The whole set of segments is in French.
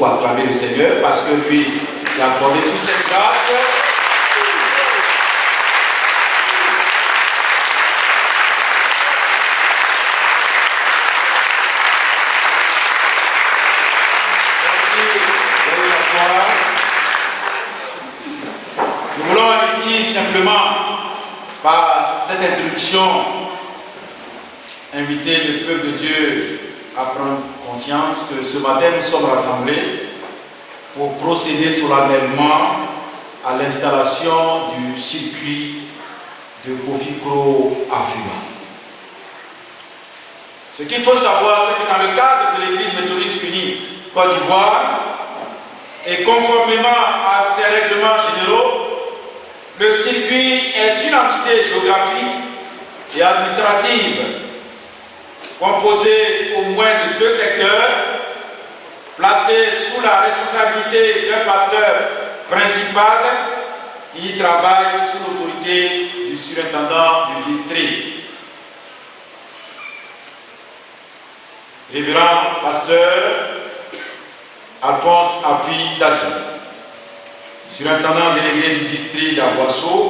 pour acclamer le Seigneur parce que lui, il a accordé toute cette grâce. Nous voulons ici simplement, par cette introduction, inviter le peuple de Dieu à prendre conscience que ce matin nous sommes rassemblés pour procéder solennellement à l'installation du circuit de Kofi-Kro Afuma. Ce qu'il faut savoir, c'est que dans le cadre de l'Église méthodiste unie Côte d'Ivoire, et conformément à ses règlements généraux, le circuit est une entité géographique et administrative composée au moins de 2 secteurs, placés sous la responsabilité d'un pasteur principal qui travaille sous l'autorité du surintendant du district. Révérend pasteur Alphonse Afi Dadi, surintendant délégué du district d'Aboisseau.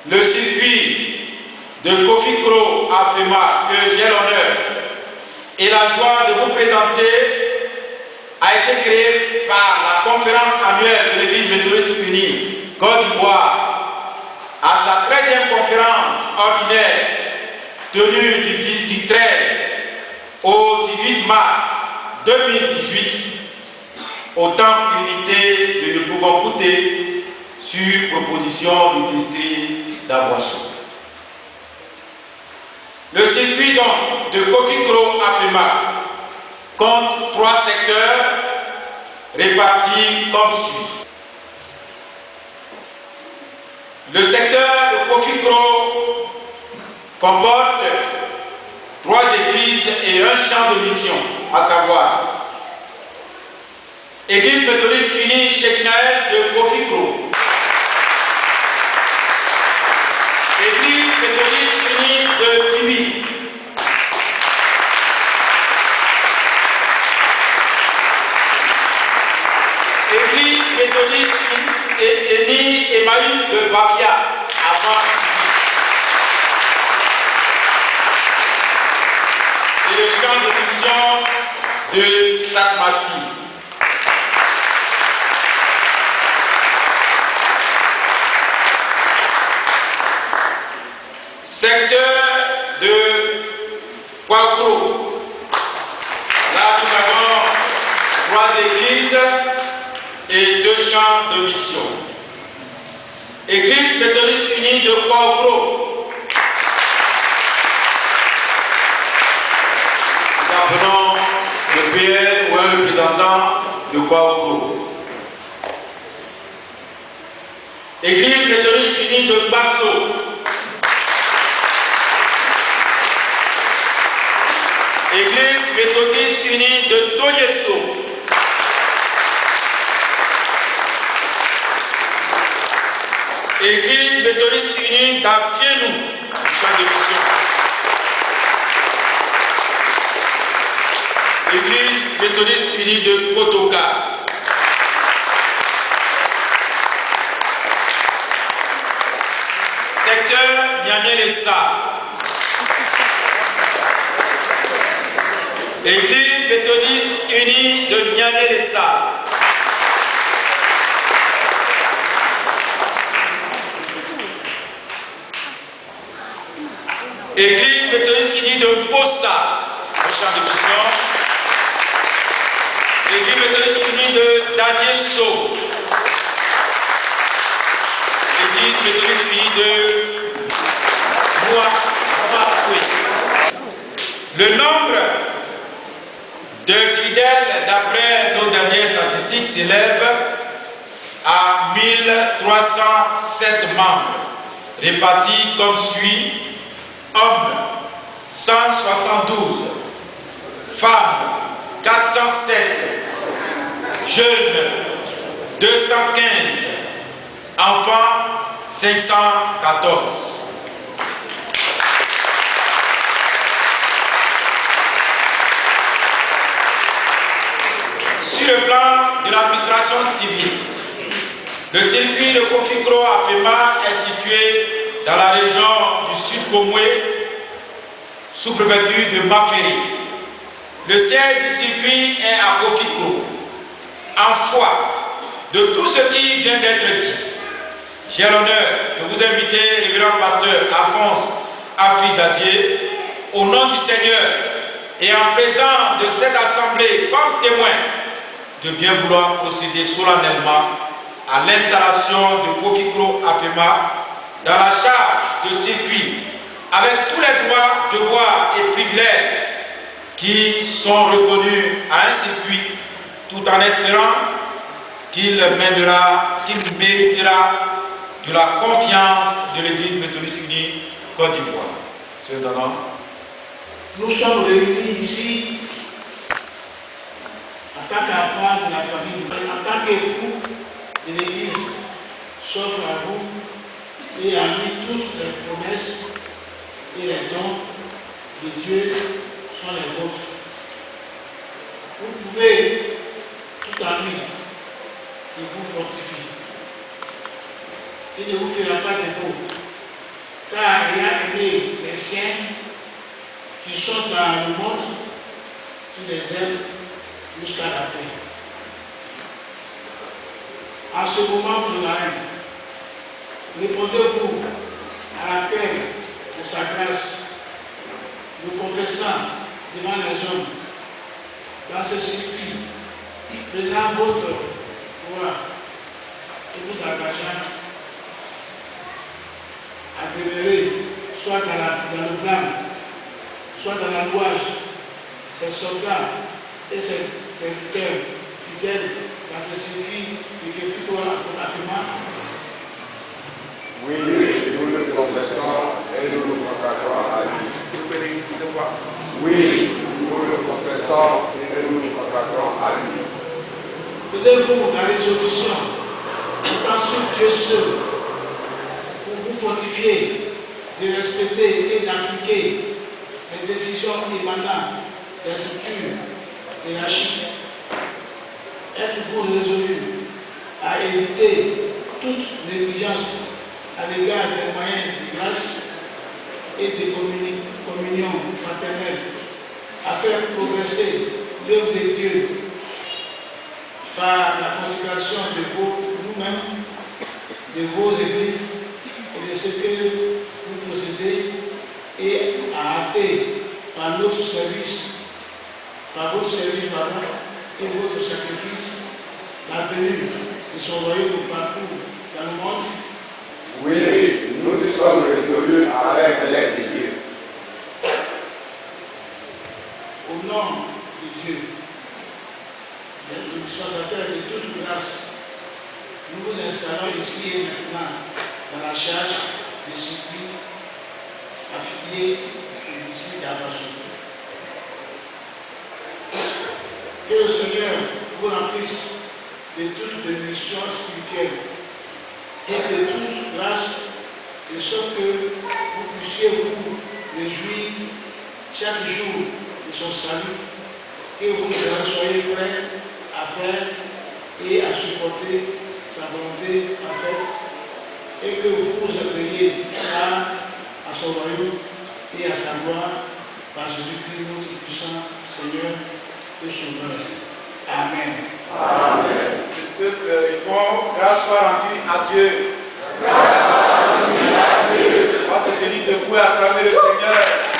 Le circuit de Kofi-Kro Afuma que j'ai l'honneur et la joie de vous présenter a été créé par la conférence annuelle de l'Église méthodiste unie Côte d'Ivoire à sa 13e conférence ordinaire tenue du 13 au 18 mars 2018 au temple d'unité de Yopougon-Kouté sur proposition du district d'Aboisseau. Le circuit donc de Kofi-Kro Afuma compte 3 secteurs répartis comme suit. Le secteur de Kofi-Kro comporte 3 églises et un champ de mission, à savoir Église méthodiste unie Cheikh Naël de Kofi-Kro, Église méthodiste unie de Tibi, Église méthodiste unie Emmaüs de Bafia, avant et le champ de mission de Sakmassi. Secteur de Kwaoukro. Là, nous avons 3 églises et 2 champs de mission. Église méthodiste unie de Kwaoukro. Nous appelons le PR ou un représentant de Kwaoukro. Église méthodiste unie de Basso. Église méthodiste unie de Toyesso. Église méthodiste unie d'Afienou, champ de mission. Église méthodiste unie de Kotoka. Secteur Niamey-Lessa. Église méthodiste unie de Niamey-Lessa. Église méthodiste unie de Possa, au champ de mission. Église méthodiste unie de Dadiesso. Église méthodiste unie de Mouakoué. Le nombre de fidèles, d'après nos dernières statistiques, s'élève à 1307 membres, répartis comme suit: hommes 172, femmes 407, jeunes 215, enfants 514. le plan de l'administration civile. Le circuit de Kofi-Kro à Fema est situé dans la région du Sud-Komoué, sous préfecture de Maféry. Le siège du circuit est à Kofi-Kro. En foi de tout ce qui vient d'être dit, j'ai l'honneur de vous inviter, révérend pasteur Alphonse Afri-Dadier, au nom du Seigneur et en présence de cette assemblée comme témoin, de bien vouloir procéder solennellement à l'installation de Kofi-Kro à Fema dans la charge de circuit avec tous les droits, devoirs et privilèges qui sont reconnus à un circuit, tout en espérant qu'il mènera, qu'il méritera de la confiance de l'Église méthodiste unie Côte d'Ivoire. Nous sommes réunis ici en tant qu'enfants de la famille, en tant qu'époux de l'Église, sauf à vous, et à lui toutes les promesses et les dons de Dieu sont les vôtres. Vous pouvez tout en lui qui vous fortifie. Il ne vous fera pas défaut, car ayant aimé les siens qui sont dans le monde, qui les aime jusqu'à la fin. En ce moment de la haine, répondez-vous à l'appel de sa grâce, nous confessant devant les hommes, dans ce circuit, prenant votre pouvoir et vous engageant à demeurer soit dans le plan, soit dans la louange, ces soldats et ces serviteurs fidèles dans ce circuit de Kofi-Kro à Fema. Oui, nous le confessons et nous nous consacrons à lui. Oui, nous le confessons et nous nous consacrons à lui. Donnez-vous la résolution, comptez sur Dieu seul, pour vous fortifier, de respecter et d'appliquer les décisions émanant des structures hiérarchiques. Êtes-vous résolu à éviter toute négligence à l'égard des moyens de grâce et de communion fraternelle, à faire progresser l'œuvre de Dieu par la consécration de vous-même, de vos églises et de ce que vous possédez, et à hâter par notre service, et votre sacrifice, la venue de son royaume partout dans le monde. Oui, nous y sommes résolus avec l'aide de Dieu. Au nom de Dieu, le dispensateur de toute grâce, nous vous installons ici et maintenant dans la charge des circuits affiliés au district d'Abassou. Que le Seigneur vous remplisse de toute bénédiction spirituelle et de toute grâce, de sorte que vous puissiez vous réjouir chaque jour de son salut, que vous soyez prêts à faire et à supporter sa volonté parfaite, et que vous vous veillez à son royaume et à sa gloire par Jésus-Christ, notre puissant Seigneur et Sauveur. Amen. Amen. Grâce soit rendue à Dieu. Grâce soit rendue à Dieu. On va se tenir debout et acclamer le Seigneur. Amen.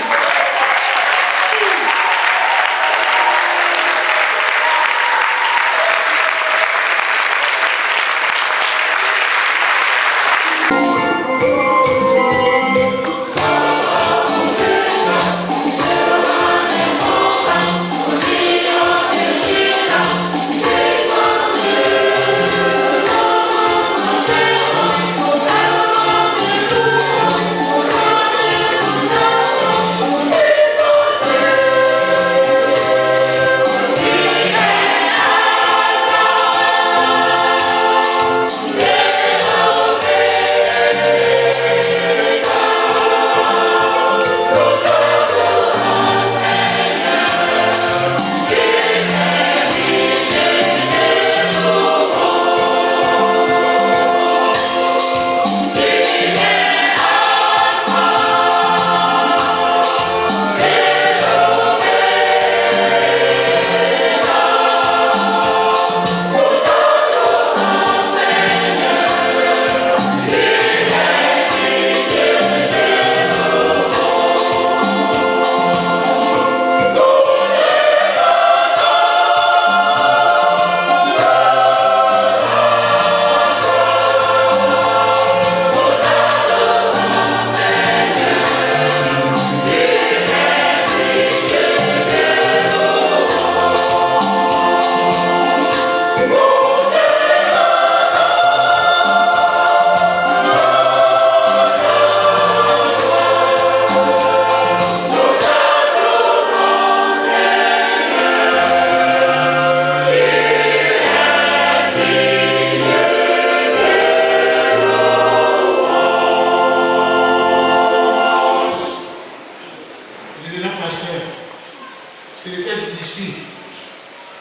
aussi,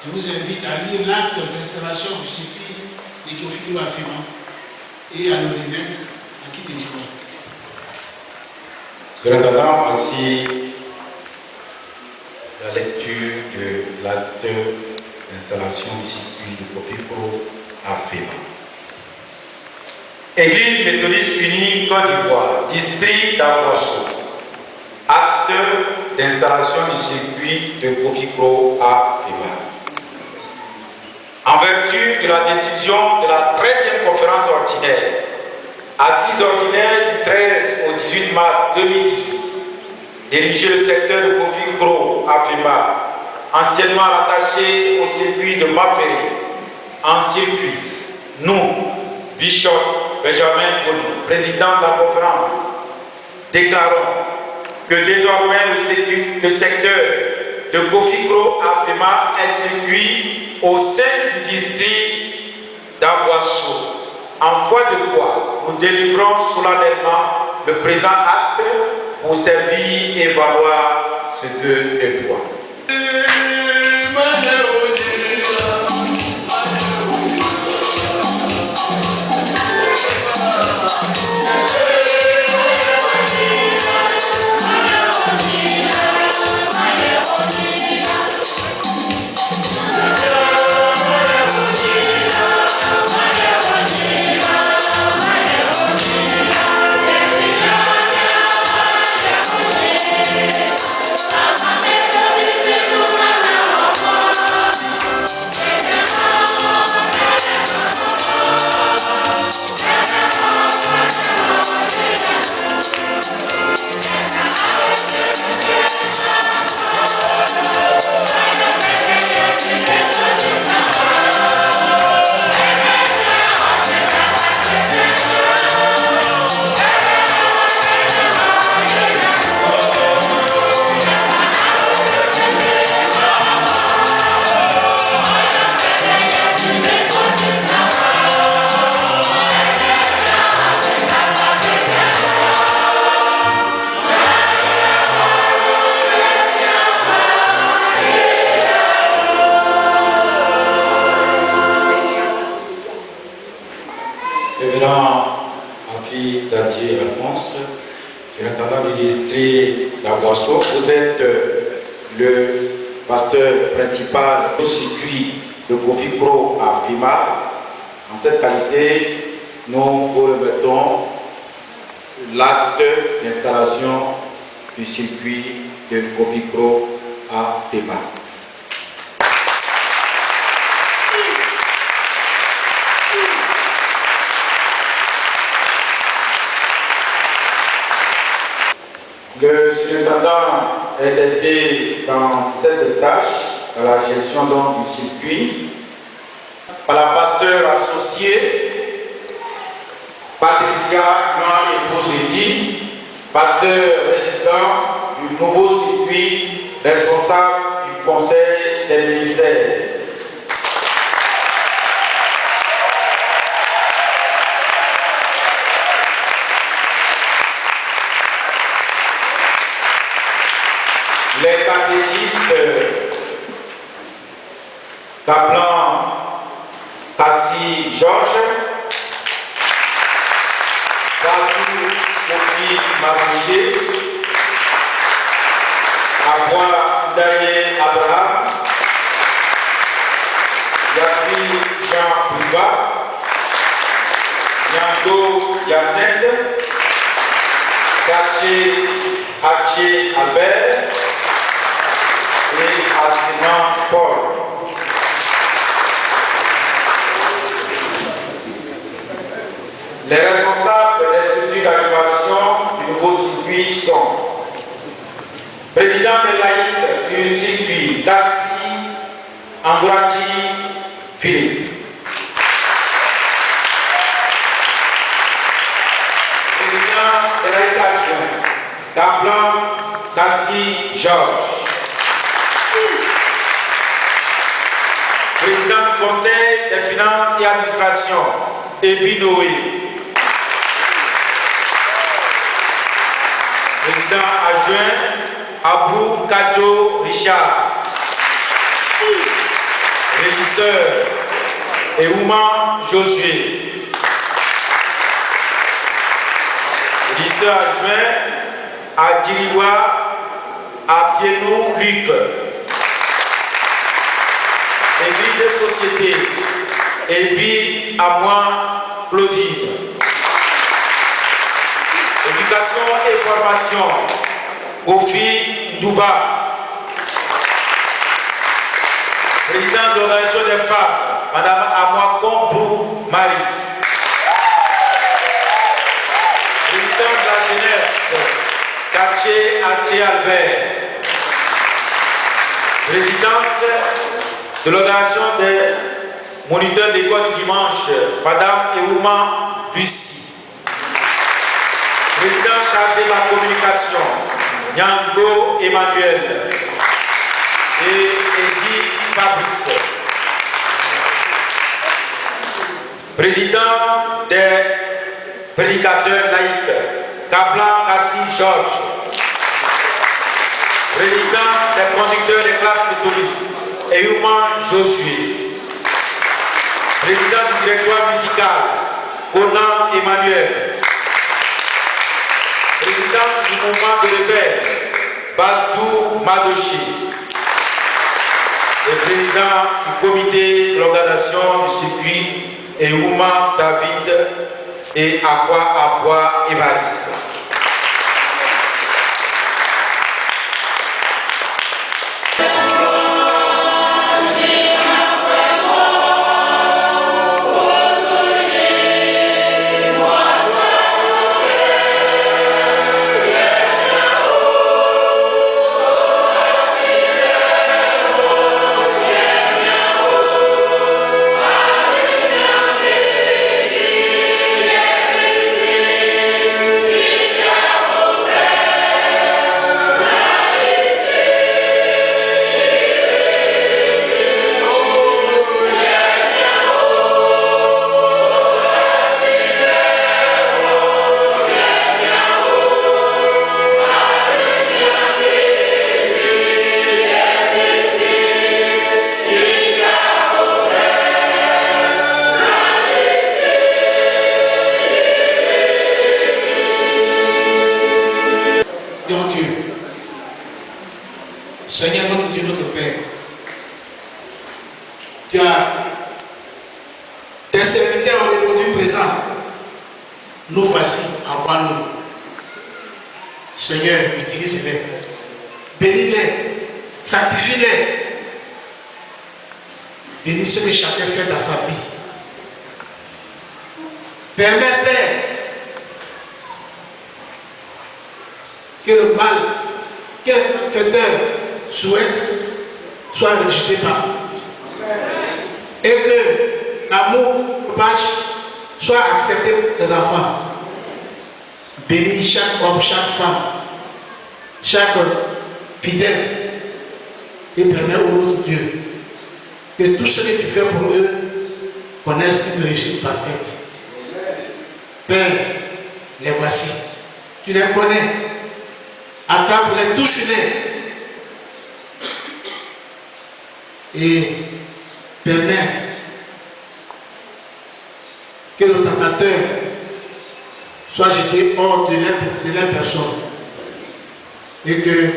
je vous invite à lire l'acte d'installation du circuit de Kofi Kuro Afema et à le remettre à qui des droits. Surintendant, voici la lecture de l'acte d'installation du circuit de Kofi Kuro Afema. Église méthodiste unie Côte d'Ivoire, district d'Aboisseau. Acte d'installation du circuit de Kofi Kuro Afema. En vertu de la décision de la 13e conférence ordinaire, assise ordinaire du 13 au 18 mars 2018, diriger le secteur de Kofi Kuro Afema, anciennement rattaché au circuit de Maféré, en circuit, nous, Bishop Benjamin Bono, président de la conférence, déclarons que désormais le secteur de Kofi Kuro Afema est circuit au sein du district d'Aboisseau, en foi de quoi nous délivrons solennellement le présent acte pour servir et valoir ce que est droit. Surintendant du district d'Aboisseau, vous êtes le pasteur principal du circuit de Kofi Kuro Afema. En cette qualité, nous vous remettons l'acte d'installation du circuit de Kofi Kuro Afema. Le surintendant est aidé dans cette tâche, dans la gestion donc, du circuit, par la pasteur associée, Patricia Grand-Épouse-Eddy, pasteur résident du nouveau circuit, responsable du conseil des ministères. Les catéchistes Kaplan Kassi Georges, Bazou Kofi Mabouché, Aboua Daye Abraham, Yafi Jean Priva, Nyando Yacinthe, Kaché Haché Albert et Assinan Paul. Les responsables des structures d'animation du nouveau circuit sont président de laïque du circuit Kassi Angouraki Philippe, président de laïque adjoint Kaplan Kassi Georges, président du conseil des finances et administration Ebi Noé, président adjoint Abou Kadjo Richard, régisseur Eouma Josué. Régisseur adjoint à Diriwa Apienou Luc. Église et société, Ebi Amoin Claudine. Éducation et formation, Kofi Douba. Présidente de l'organisation des femmes, Madame Amoin Kombrou Marie. Présidente de la jeunesse, Kaché Aché Albert. Présidente de l'organisation des moniteurs d'école du dimanche, Madame Eouma Lucie. Président chargé de la communication, Nyango Emmanuel et Edith Fabrice. Président des prédicateurs laïcs, Kaplan Kassi Georges. Président des conducteurs des classes méthodistes, Eouma Josué. Président du directoire musical, Conan Emmanuel. Président du mouvement de réveil, Badou Madochi. Et président du comité de l'organisation du circuit, Eouma David et Akwa Evariste. Seigneur notre Dieu, notre Père, tu as tes serviteurs ont répondu présent. Nous voici, envoie-nous. Seigneur, utilise-les. Bénis-les, sanctifie-les. Bénis ce que chacun fait dans sa vie. Permets, Père, que le mal, que quelqu'un souhaite, soit rejeté par. Et que l'amour, le page, soit accepté des enfants. Bénis chaque homme, chaque femme, chaque fidèle. Et permets au notre Dieu que tout ce que tu fais pour eux connaissent une réussite parfaite. Père, les voici. Tu les connais. Attends pour les tous unis. Et permets que le tentateur soit jeté hors de leur personne. Et que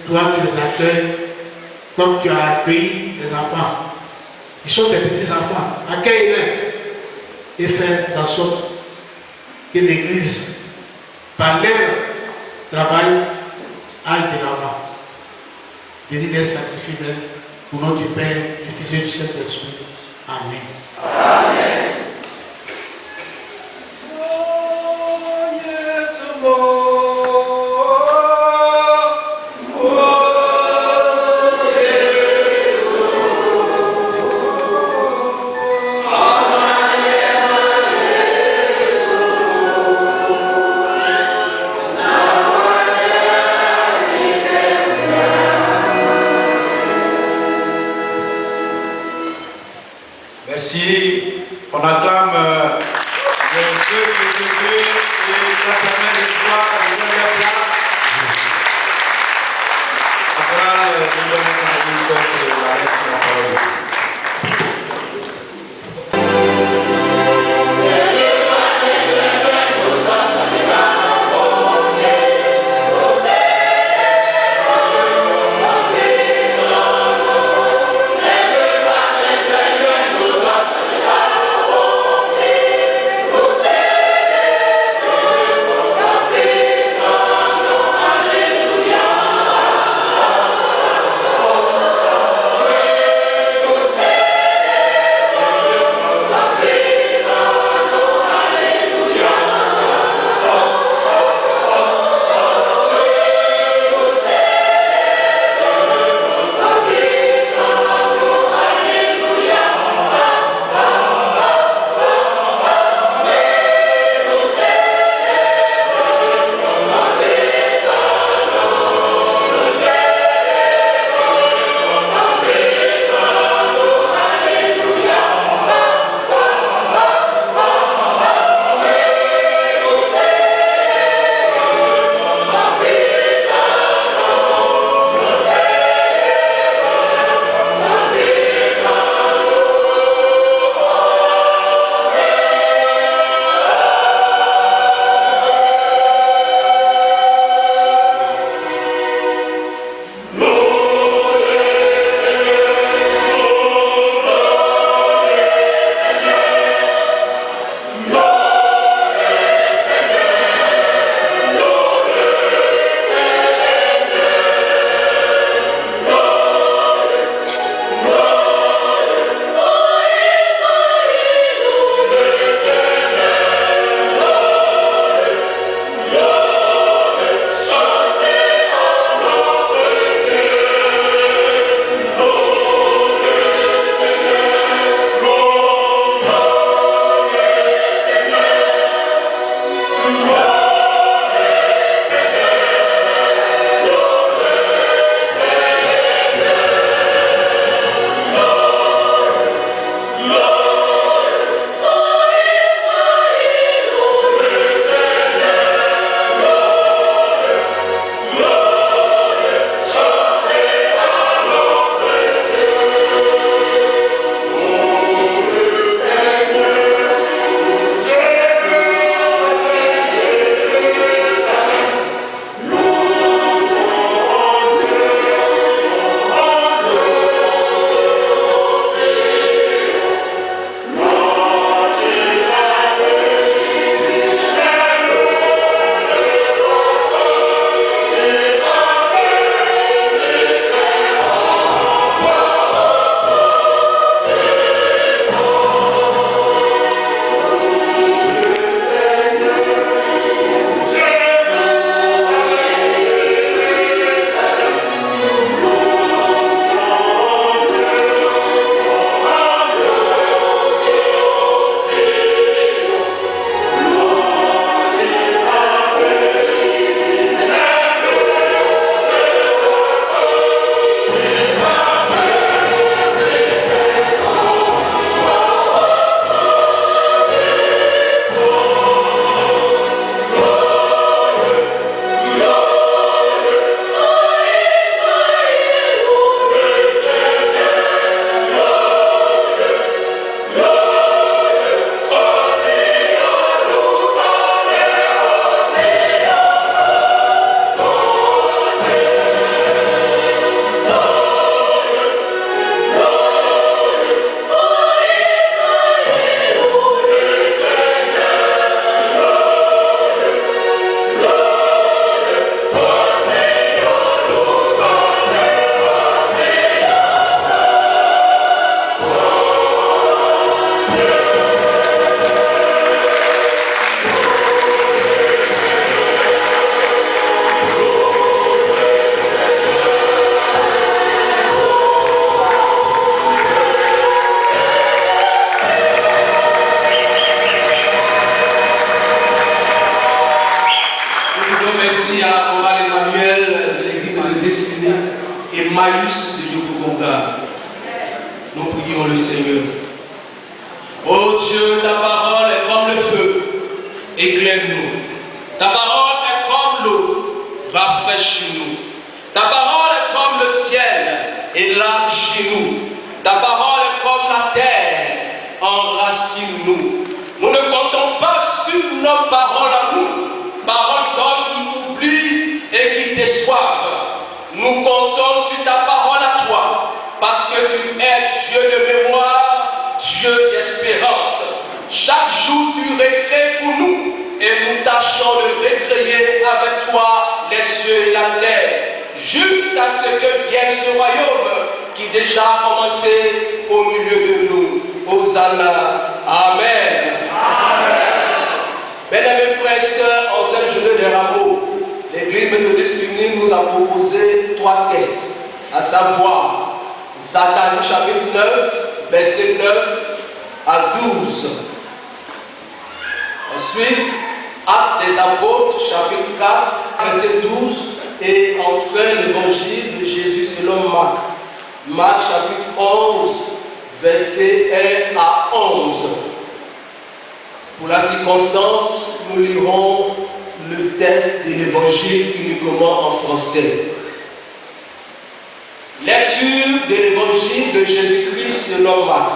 toi, tu les accueilles comme tu as accueilli les enfants. Ils sont des petits enfants. Accueille-les et fais en sorte que l'Église, par leur travail, aille de l'avant. Bénis-les, sanctifie-les, au nom du Père, du Fils et du Saint-Esprit. Amen. Amen. Merci. On acclame le Dieu de Dieu et l'éternel espoir à la place. Après, nous allons la parole. prions le Seigneur. Oh Dieu, ta parole est comme le feu, éclaire-nous. Ta parole est comme l'eau, rafraîchis-nous. Ta parole est comme le ciel, élargis-nous. Ta parole est comme la terre, enracine-nous. Nous ne comptons pas sur nos paroles à nous, paroles d'hommes qui oublient et qui déçoivent. Nous comptons sur ta parole à toi, parce que tu es Dieu de mémoire, Dieu d'espérance. Chaque jour tu récrées pour nous, et nous tâchons de récréer avec toi les cieux et la terre, jusqu'à ce que vienne ce royaume qui déjà a commencé au milieu de nous. Hosanna. Amen. Amen. Mesdames et frères et sœurs, en cette journée de Rameaux, l'Église méthodiste unie nous a proposé 3 textes, à savoir Zacharie chapitre 9, verset 9 à 12. Ensuite, Actes des Apôtres, chapitre 4, verset 12. Et enfin, l'évangile de Jésus selon Marc. Marc chapitre 11, verset 1 à 11. Pour la circonstance, nous lirons le texte de l'évangile uniquement en français. Lecture de l'évangile de Jésus-Christ selon Marc.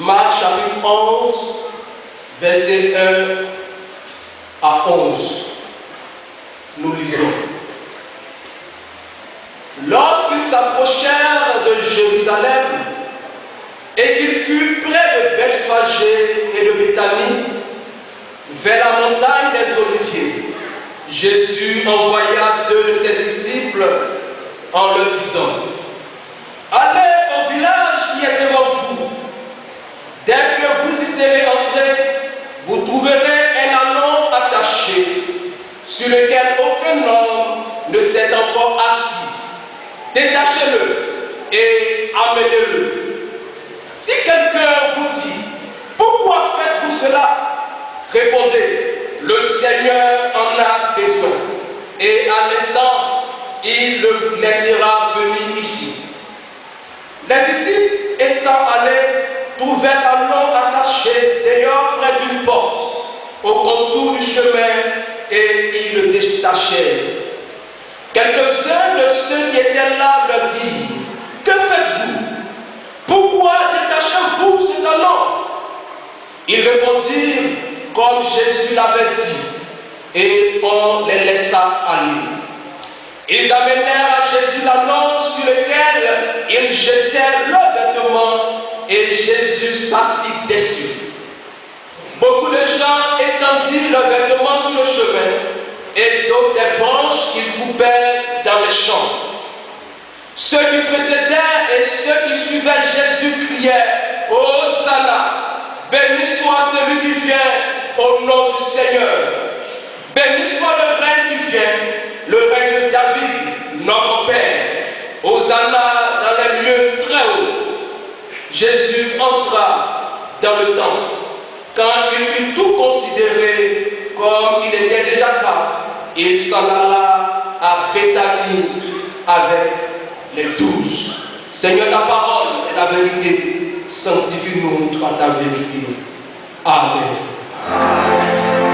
Marc chapitre 11, verset 1 à 11. Nous lisons. Lorsqu'ils s'approchèrent de Jérusalem et qu'ils furent près de Bethphagée et de Béthanie, vers la montagne des Oliviers, Jésus envoya 2 de ses disciples en leur disant: allez au village qui est devant vous. Dès que vous y serez entrés, vous trouverez un anneau attaché sur lequel aucun homme ne s'est encore assis. Détachez-le et amenez-le. Si quelqu'un vous dit: pourquoi faites-vous cela? Répondez: le Seigneur en a besoin. Et à l'instant, il le laissera venir ici. Les disciples étant allés, trouvèrent l'anneau attaché dehors près d'une porte, au contour du chemin, et ils le détachèrent. Quelques-uns de ceux qui étaient là leur dirent: que faites-vous? Pourquoi détachez-vous cet anneau? Ils répondirent comme Jésus l'avait dit, et on les laissa aller. Ils amenèrent à Jésus l'anneau sur lequel ils jetèrent leurs vêtements, et Jésus s'assit dessus. Beaucoup de gens étendirent leurs vêtements sur le chemin, et d'autres des branches qu'ils coupèrent dans les champs. Ceux qui précédaient et ceux qui suivaient Jésus criaient: Hosanna, béni soit celui qui vient au nom du Seigneur. Béni soit le règne qui vient, le règne de David, notre Père. Hosanna dans les lieux très hauts. Jésus entra dans le temple. Quand il eut tout considéré comme il était déjà tard, il s'en alla à Béthanie avec les 12. Seigneur, ta parole est la vérité. Sanctifie-nous à ta vérité. Amen. Amen.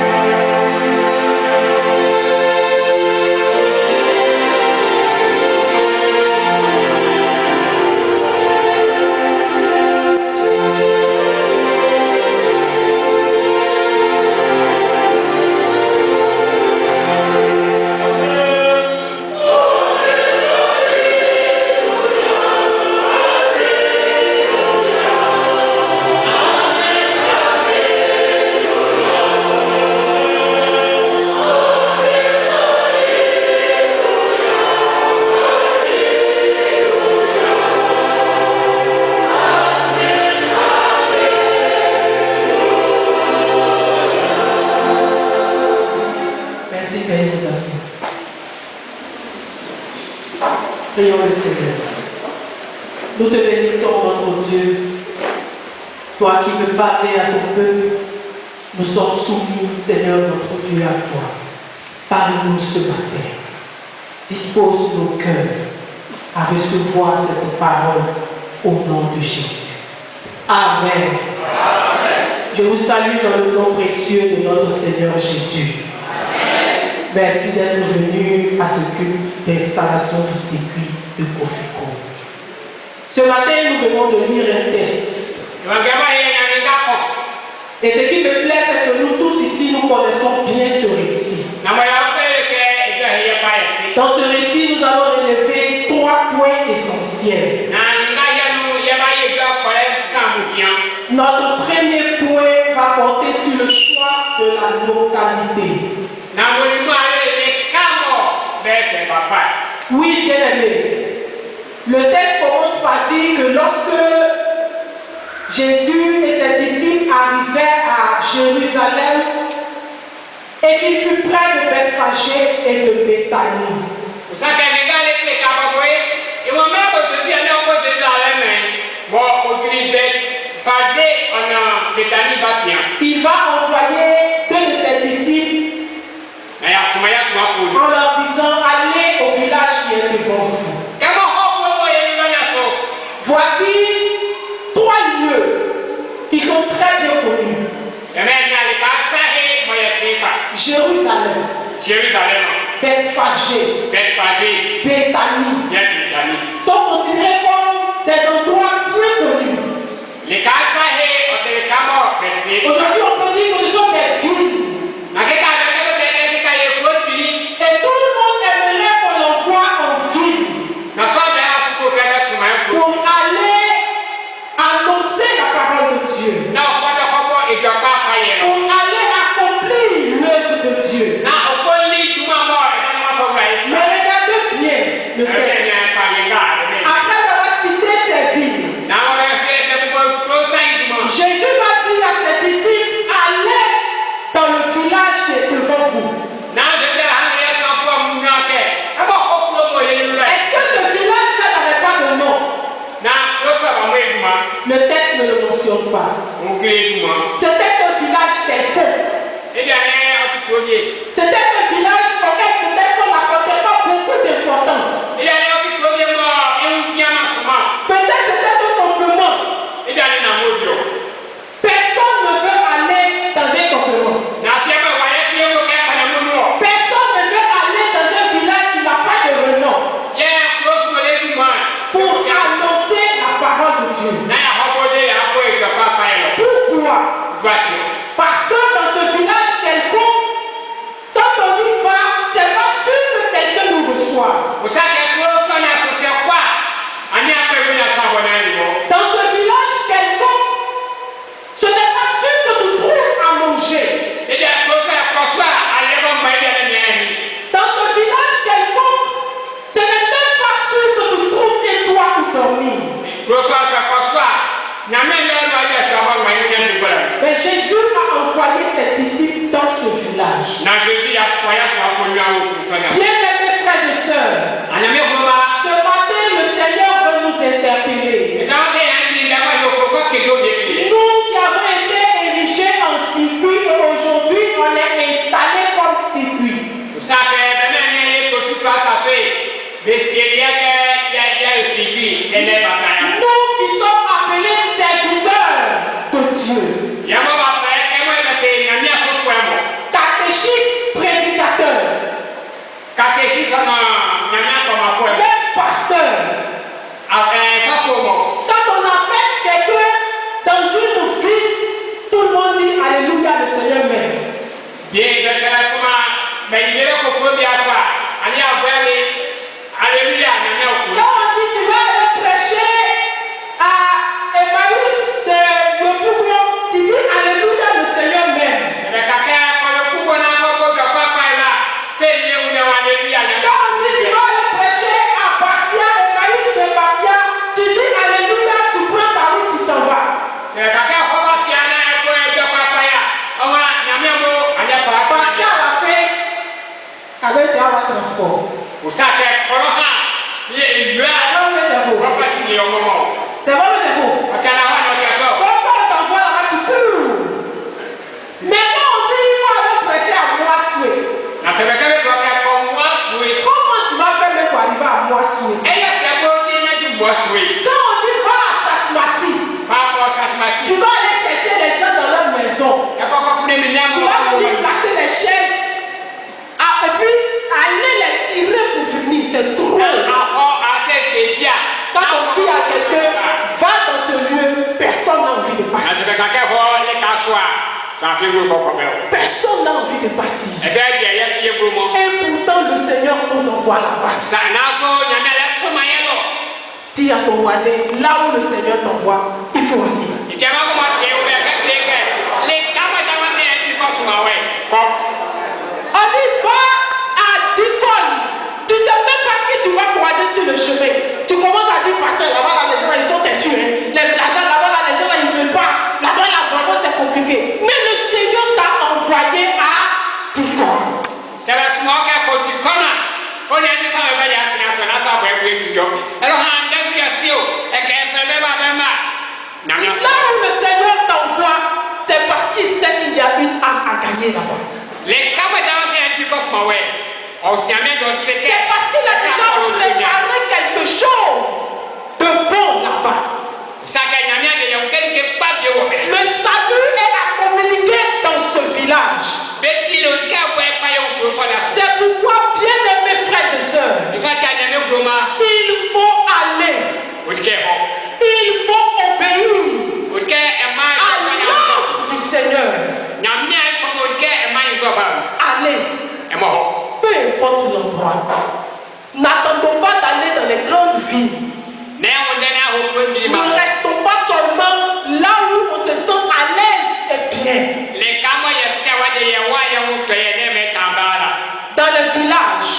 Prions le Seigneur. Nous te bénissons, notre Dieu. Toi qui veux parler à ton peuple, nous sommes soumis, Seigneur, notre Dieu, à toi. Parle-nous ce matin. Dispose nos cœurs à recevoir cette parole au nom de Jésus. Amen. Je vous salue dans le nom précieux de notre Seigneur Jésus. Merci d'être venu à ce culte d'installation du circuit de Kofiko. Ce matin, nous venons de lire un texte. Et ce qui me plaît, c'est que nous tous ici, nous connaissons bien ce récit. Dans ce récit, nous allons relever 3 points essentiels. Notre premier point va porter sur le choix de la localité. Oui, bien aimé. Le texte commence par dire que lorsque Jésus et ses disciples arrivèrent à Jérusalem et qu'il fut près de Bethphagé et de Béthanie. Il va envoyer 2 de ses disciples en leur disant allez au village qui est devant vous. Voici 3 lieux qui sont très bien connus. Jérusalem, Bethphagé, Béthanie sont considérés comme des endroits très connus. Aujourd'hui, on peut dire que ce sont des villes. Et tout le monde aimerait qu'on l'envoie en ville pour aller annoncer la parole de Dieu, pour aller accomplir l'œuvre de Dieu. Mais regardez bien le texte. Après avoir cité ces villes, Jésus va dire à ses disciples, allez dans le village qui est devant vous. Est-ce que ce village-là n'avait pas de nom? Le texte ne le mentionne pas. C'était un village quelconque. C'était un village auquel peut-être qu'on n'accordait pas beaucoup d'importance. Peut-être c'était un complément. Personne ne veut aller dans un complément. Personne ne veut aller dans un village qui n'a pas de renom pour annoncer la parole de Dieu. Pourquoi? Parce que dans ce village quelconque, quand on y va, c'est pas sûr que quelqu'un nous reçoive. Dans ce village quelconque, ce n'est pas sûr que tu trouves à manger. Dans ce village quelconque, ce n'est même pas sûr que tu trouves un toit où dormir. Mais Jésus a envoyé ses disciples dans ce village. Bien aimés frères et sœurs, ce matin le Seigneur veut nous interpeller. Nous qui avons été érigés en circuit et aujourd'hui on est installés comme circuit. Nous qui sommes appelés serviteurs de Dieu, catéchistes, prédicateurs, Personne n'a envie de partir. Et pourtant, le Seigneur nous envoie là-bas. Dis à ton voisin, là où le Seigneur t'envoie, il faut aller. On dit, va à Dicon. Tu ne sais même pas qui tu vas croiser sur le chemin. Tu commences à dire, pasteur, là-bas, là, les gens, ils sont têtus. L'argent, là-bas, là, les gens, là, ils ne veulent pas. Là-bas, là, vraiment, c'est compliqué. Mais le Seigneur t'a envoyé à Dicon. Là où le Seigneur t'envoie, c'est parce qu'il sait qu'il y a une âme à gagner là-bas. C'est parce qu'il a déjà préparé quelque chose de bon là-bas. Le salut est à communiquer dans ce village. C'est pourquoi, bien aimés frères et sœurs, il faut aller. Il faut obéir à l'ordre du Seigneur. Allez. Peu importe l'endroit. N'attendons pas d'aller dans les grandes villes. Ne restons pas seulement là où on se sent à l'aise et bien. Dans les villages,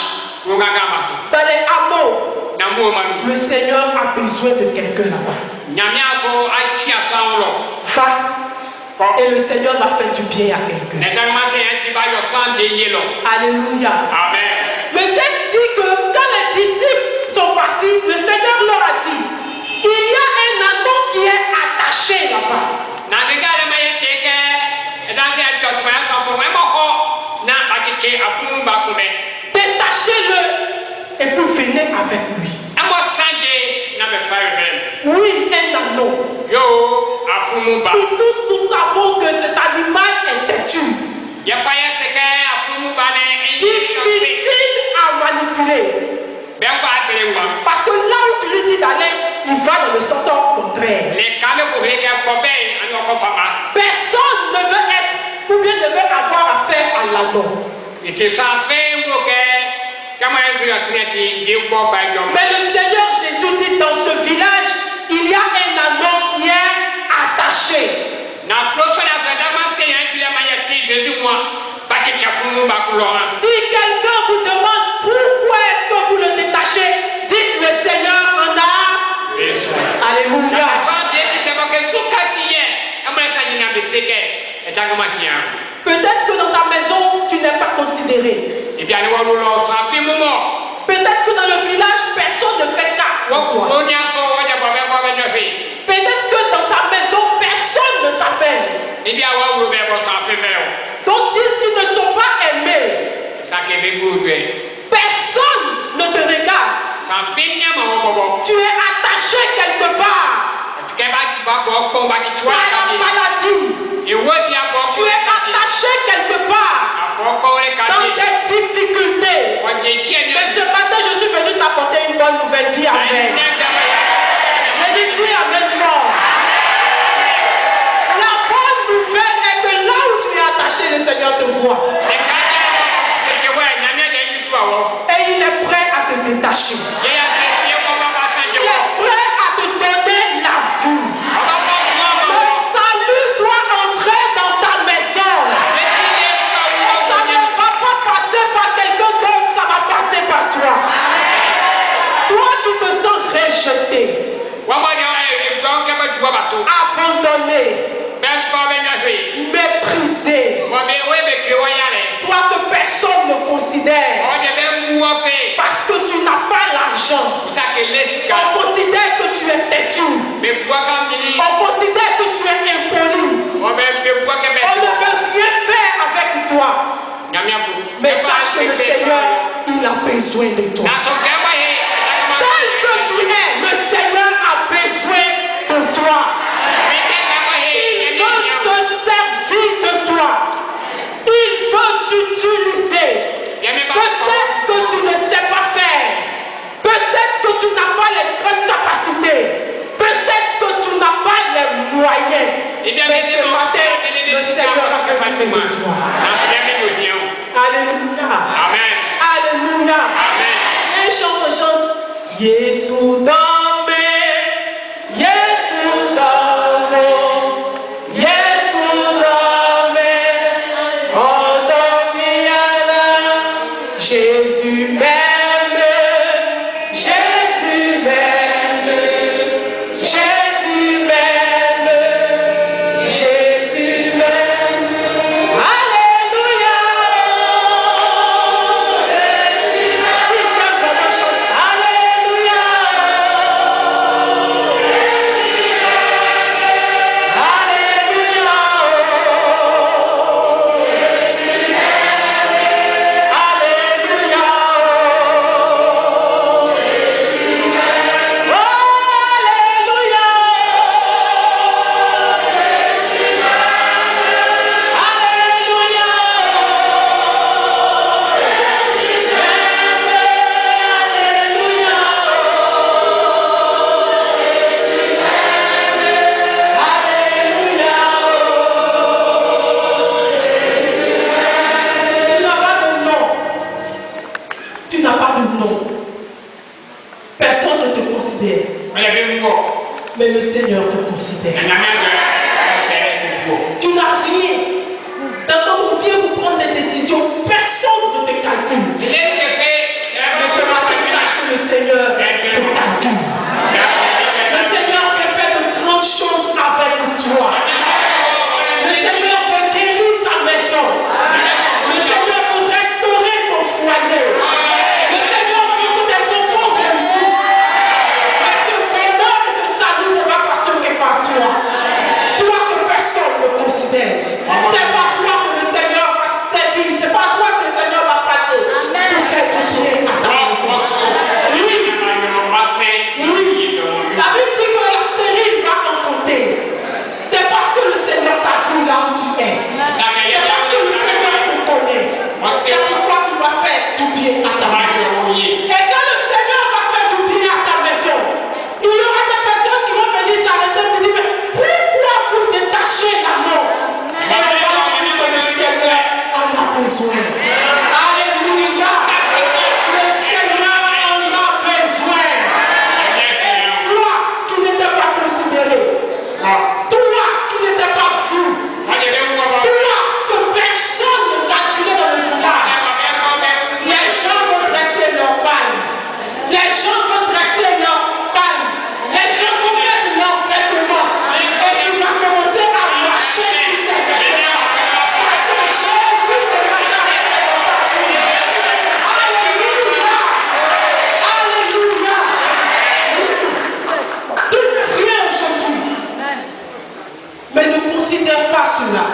dans les hameaux, le Seigneur a besoin de quelqu'un là-bas. Va. Et le Seigneur va faire du bien à quelqu'un. Alléluia. Amen. Le texte dit que quand les disciples sont partis, le Seigneur leur a dit, il y a un anneau qui est attaché là-bas. Détachez-le et puis venez avec lui. Oui, un anneau. Nous tous, nous savons que cet animal est têtu. Difficile à manipuler. Parce que là où tu lui dis d'aller, il va dans le sens contraire. Personne ne veut être ou bien ne veut avoir affaire à l'anneau. Mais le Seigneur Jésus dit dans ce village, il y a un anneau qui est attaché. Si quelqu'un vous demande pourquoi est-ce que vous le détachez, dites le Seigneur en a. Alléluia. Peut-être que dans ta maison, tu n'es pas considéré. Peut-être que dans le village, personne ne fait cas. Peut-être que dans ta maison, personne ne t'appelle. Donc dis qu'ils ne sont pas aimés. Personne ne te regarde. Tu es attaché quelque part. Par la maladie. Tu es attaché quelque part. Dans des difficultés. Mais ce matin, je suis venu t'apporter une bonne nouvelle. Dis amen. Je dis amen fort. La bonne nouvelle est que là où tu es attaché, le Seigneur te voit. Et il est prêt à te détacher. Il est prêt à te donner la vue. Le salut doit entrer dans ta maison. Ça ne va pas passer par quelqu'un d'autre, ça va passer par toi. Toi, tu te sens rejeté, abandonné, méprisé. Toi que personne ne considère. Parce que tu n'as pas l'argent. On considère que tu es têtu. On considère que tu es impoli. On ne veut rien faire avec toi. Mais sache que le Seigneur, il a besoin de toi. Tel que tu es, le Seigneur a besoin de toi. Il veut se servir de toi. Il veut t'utiliser. Peut-être que tu ne sais pas faire. Peut-être que tu n'as pas les grandes capacités. Peut-être que tu n'as pas les moyens. Mais ce matin, le Seigneur a fait de toi. Alléluia. Amen. Alléluia. Amen. Et chante. Jésus dame, Jésus dame, Jésus dame, oh Domiana, Jésus m'aime, Jésus m'aime, Jésus m'aime, Jésus m'aime. Alléluia. Tu n'as pas de nom. Personne ne te considère. Mais le Seigneur te considère. Tu n'as rien. Dans ton vie, vous prendre des décisions. Personne ne te calcule. Mais ce matin, sache que le Seigneur te calcule. Le Seigneur veut faire de grandes choses avec toi. Le Seigneur veut guérir ta maison. Le Seigneur veut restaurer ton foyer. Le Seigneur veut que tes enfants réussissent. Mais ce bonheur et ce salut ne va pas se faire par toi. Toi que personne ne considère. C'est pas toi que le Seigneur va servir. C'est pas toi que le Seigneur va passer. Pour faire tout ce qui est à ta maison. Oui. La Bible dit que la stérile va enfanter. C'est parce que le Seigneur t'a vu là où tu es. C'est parce que le Seigneur te connaît. C'est pourquoi tu vas faire du bien à ta maison. Et quand le Seigneur va faire du bien à ta maison, il y aura des personnes qui vont venir s'arrêter et dire, mais pourquoi vous détachez la mort? Et on va leur dire que le Seigneur en a besoin. Alléluia. Le Seigneur en a besoin. Et toi qui n'étais pas considéré, toi qui n'étais pas fou, toi que personne ne calculait dans le village, les gens vont dresser leur bagne, les gens vont dresser leur bagne, les gens vont mettre leurs vêtements, et tu vas commencer à marcher sur ces vêtements, parce que Jésus te regarde dans ta vie. Alléluia. Alléluia. Tu n'es rien aujourd'hui. Mais ne considère pas cela.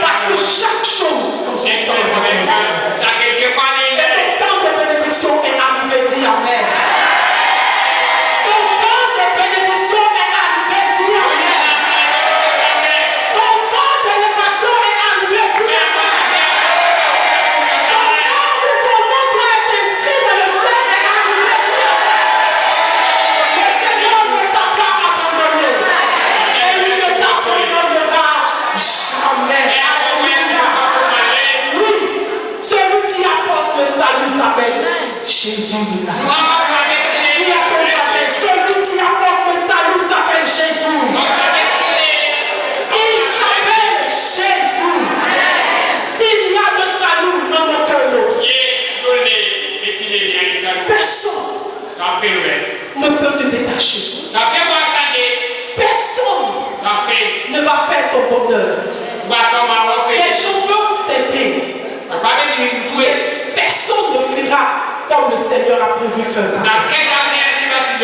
Parce que chaque chose dans son temps va arriver. Et ton temps de bénédiction est arrivé, dis Amen. Ton temps de bénédiction est arrivé, dis Amen. Ton temps d'élévation est arrivé, dis Amen. Ton temps où ton nom doit être inscrit dans le ciel est arrivé, dis Amen. Le Seigneur ne t'a pas abandonné. Et il ne t'abandonnera jamais. Oui, celui qui apporte le salut s'appelle Jésus de Nazareth. Qui apporte le salut? Celui qui apporte le salut s'appelle Jésus. Il s'appelle Jésus. Il y a le salut dans notre lot. Personne ne peut te détacher. Personne ne va faire ton bonheur. Les gens peuvent t'aider. Mais personne ne fera comme le Seigneur a prévu faire. Si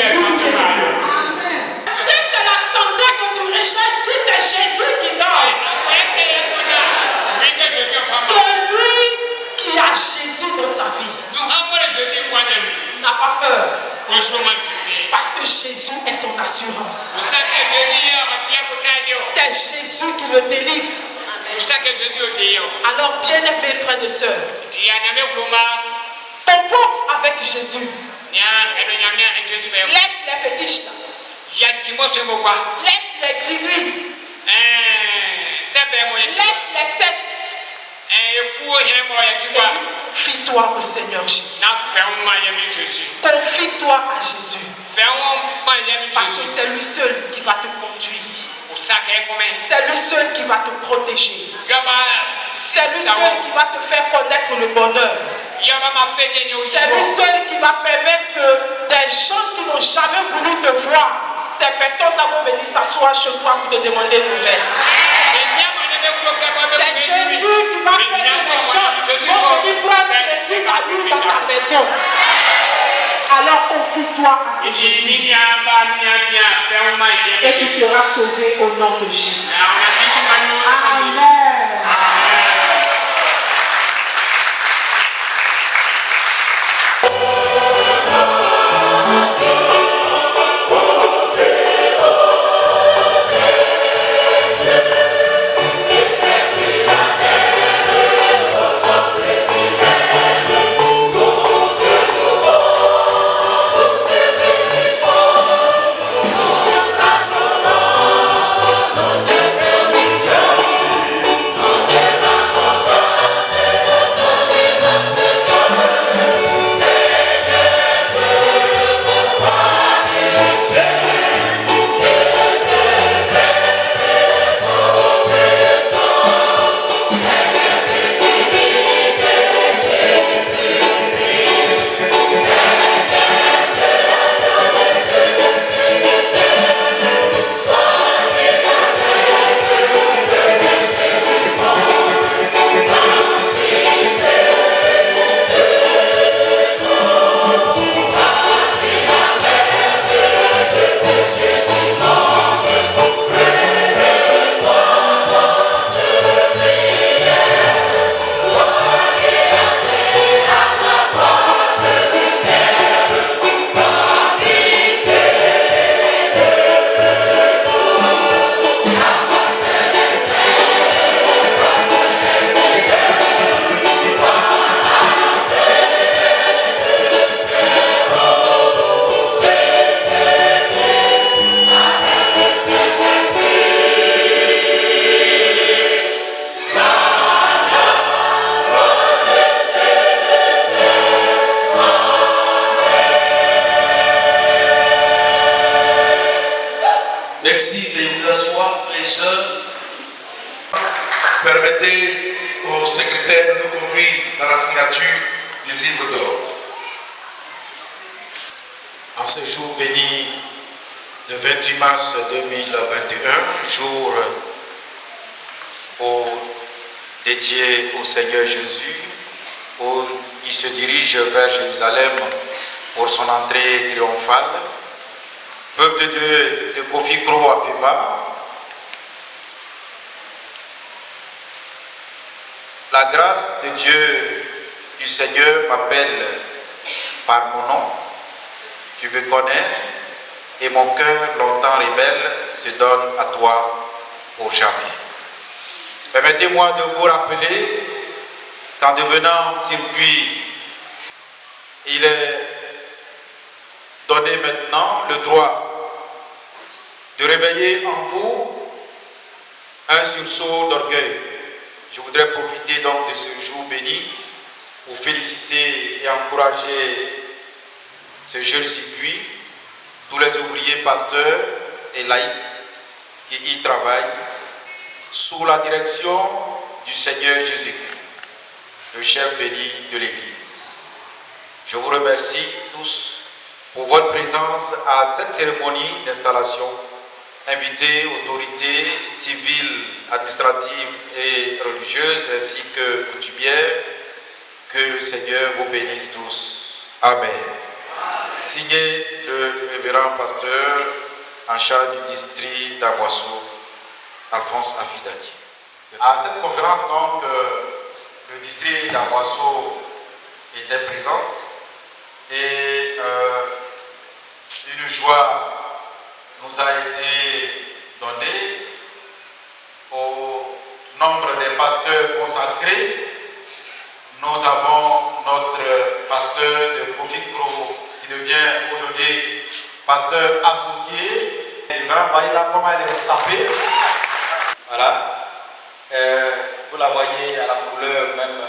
c'est la santé que tu recherches, si c'est Jésus qui donne. Celui qui a Jésus dans sa vie n'a pas peur. Parce que Jésus est son assurance. C'est Jésus qui le délivre. Alors, bien-aimés frères et sœurs, comporte avec Jésus. Laisse les fétiches là. Laisse les gris-gris. Laisse les sectes. Confie-toi au Seigneur Jésus. Confie-toi à Jésus. Parce que c'est lui seul qui va te conduire. C'est lui seul qui va te protéger. C'est lui seul qui va te faire connaître le bonheur. C'est lui seul qui va permettre que des gens qui n'ont jamais voulu te voir, ces personnes vont venir s'asseoir chez toi pour te demander une nouvelle. C'est Jésus qui va faire que les gens vont venir prendre les dîmes à lui dans ta maison. Alors confie-toi à ce Jésus. Et tu seras sauvé au nom de Jésus. Amen. Permettez au secrétaire de nous conduire dans la signature du livre d'or. En ce jour béni le 28 mars 2021, jour dédié au Seigneur Jésus, où il se dirige vers Jérusalem pour son entrée triomphale. Peuple de Kofi Kro Afeba, la grâce de Dieu, du Seigneur m'appelle par mon nom. Tu me connais et mon cœur longtemps rebelle se donne à toi pour jamais. Permettez-moi de vous rappeler qu'en devenant circuit, il est donné maintenant le droit de réveiller en vous un sursaut d'orgueil. Je voudrais profiter donc de ce jour béni pour féliciter et encourager ce jeune circuit, tous les ouvriers, pasteurs et laïcs qui y travaillent sous la direction du Seigneur Jésus-Christ, le chef béni de l'Église. Je vous remercie tous pour votre présence à cette cérémonie d'installation. Invitez autorités civiles, administratives et religieuses ainsi que coutumières, que le Seigneur vous bénisse tous. Amen. Signé le révérend pasteur en charge du district d'Aboisseau, Alphonse Afidadi. À cette conférence, donc, le district d'Aboisseau était présente et une joie nous a été donnée au nombre des pasteurs consacrés. Nous avons notre pasteur de Kofi Kro qui devient aujourd'hui pasteur associé. Le grand Baïla, comment elle est tapée. Voilà. Vous la voyez à la couleur même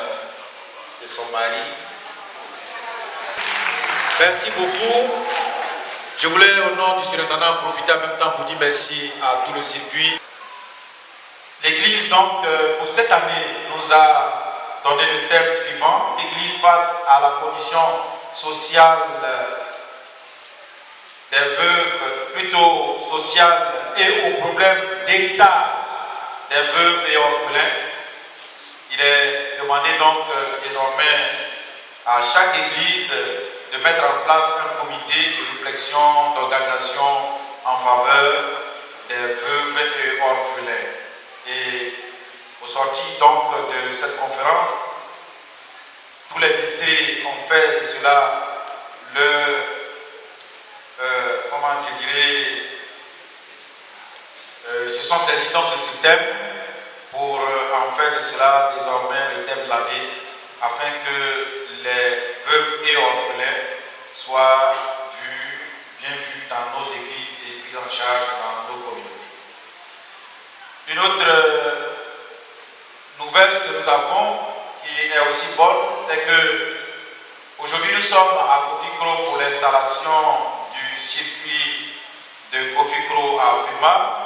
de son mari. Merci beaucoup. Je voulais, au nom du surintendant, profiter en même temps pour dire merci à tout le circuit. L'Église, donc, pour cette année, nous a donné le thème suivant. L'Église face à la condition sociale des veuves, plutôt sociale, et aux problèmes d'héritage des veuves et orphelins. Il est demandé donc désormais à chaque Église de mettre en place un comité de réflexion, d'organisation en faveur des veuves et orphelins. Et au sortir donc de cette conférence, tous les districts ont fait de cela se sont saisis donc de ce thème pour en faire de cela désormais le thème de l'année, afin que les veuves et orphelins soient bien vus dans nos églises et pris en charge dans nos communautés. Une autre nouvelle que nous avons, qui est aussi bonne, c'est que aujourd'hui nous sommes à Kofikro pour l'installation du circuit de Kofikro à Fema.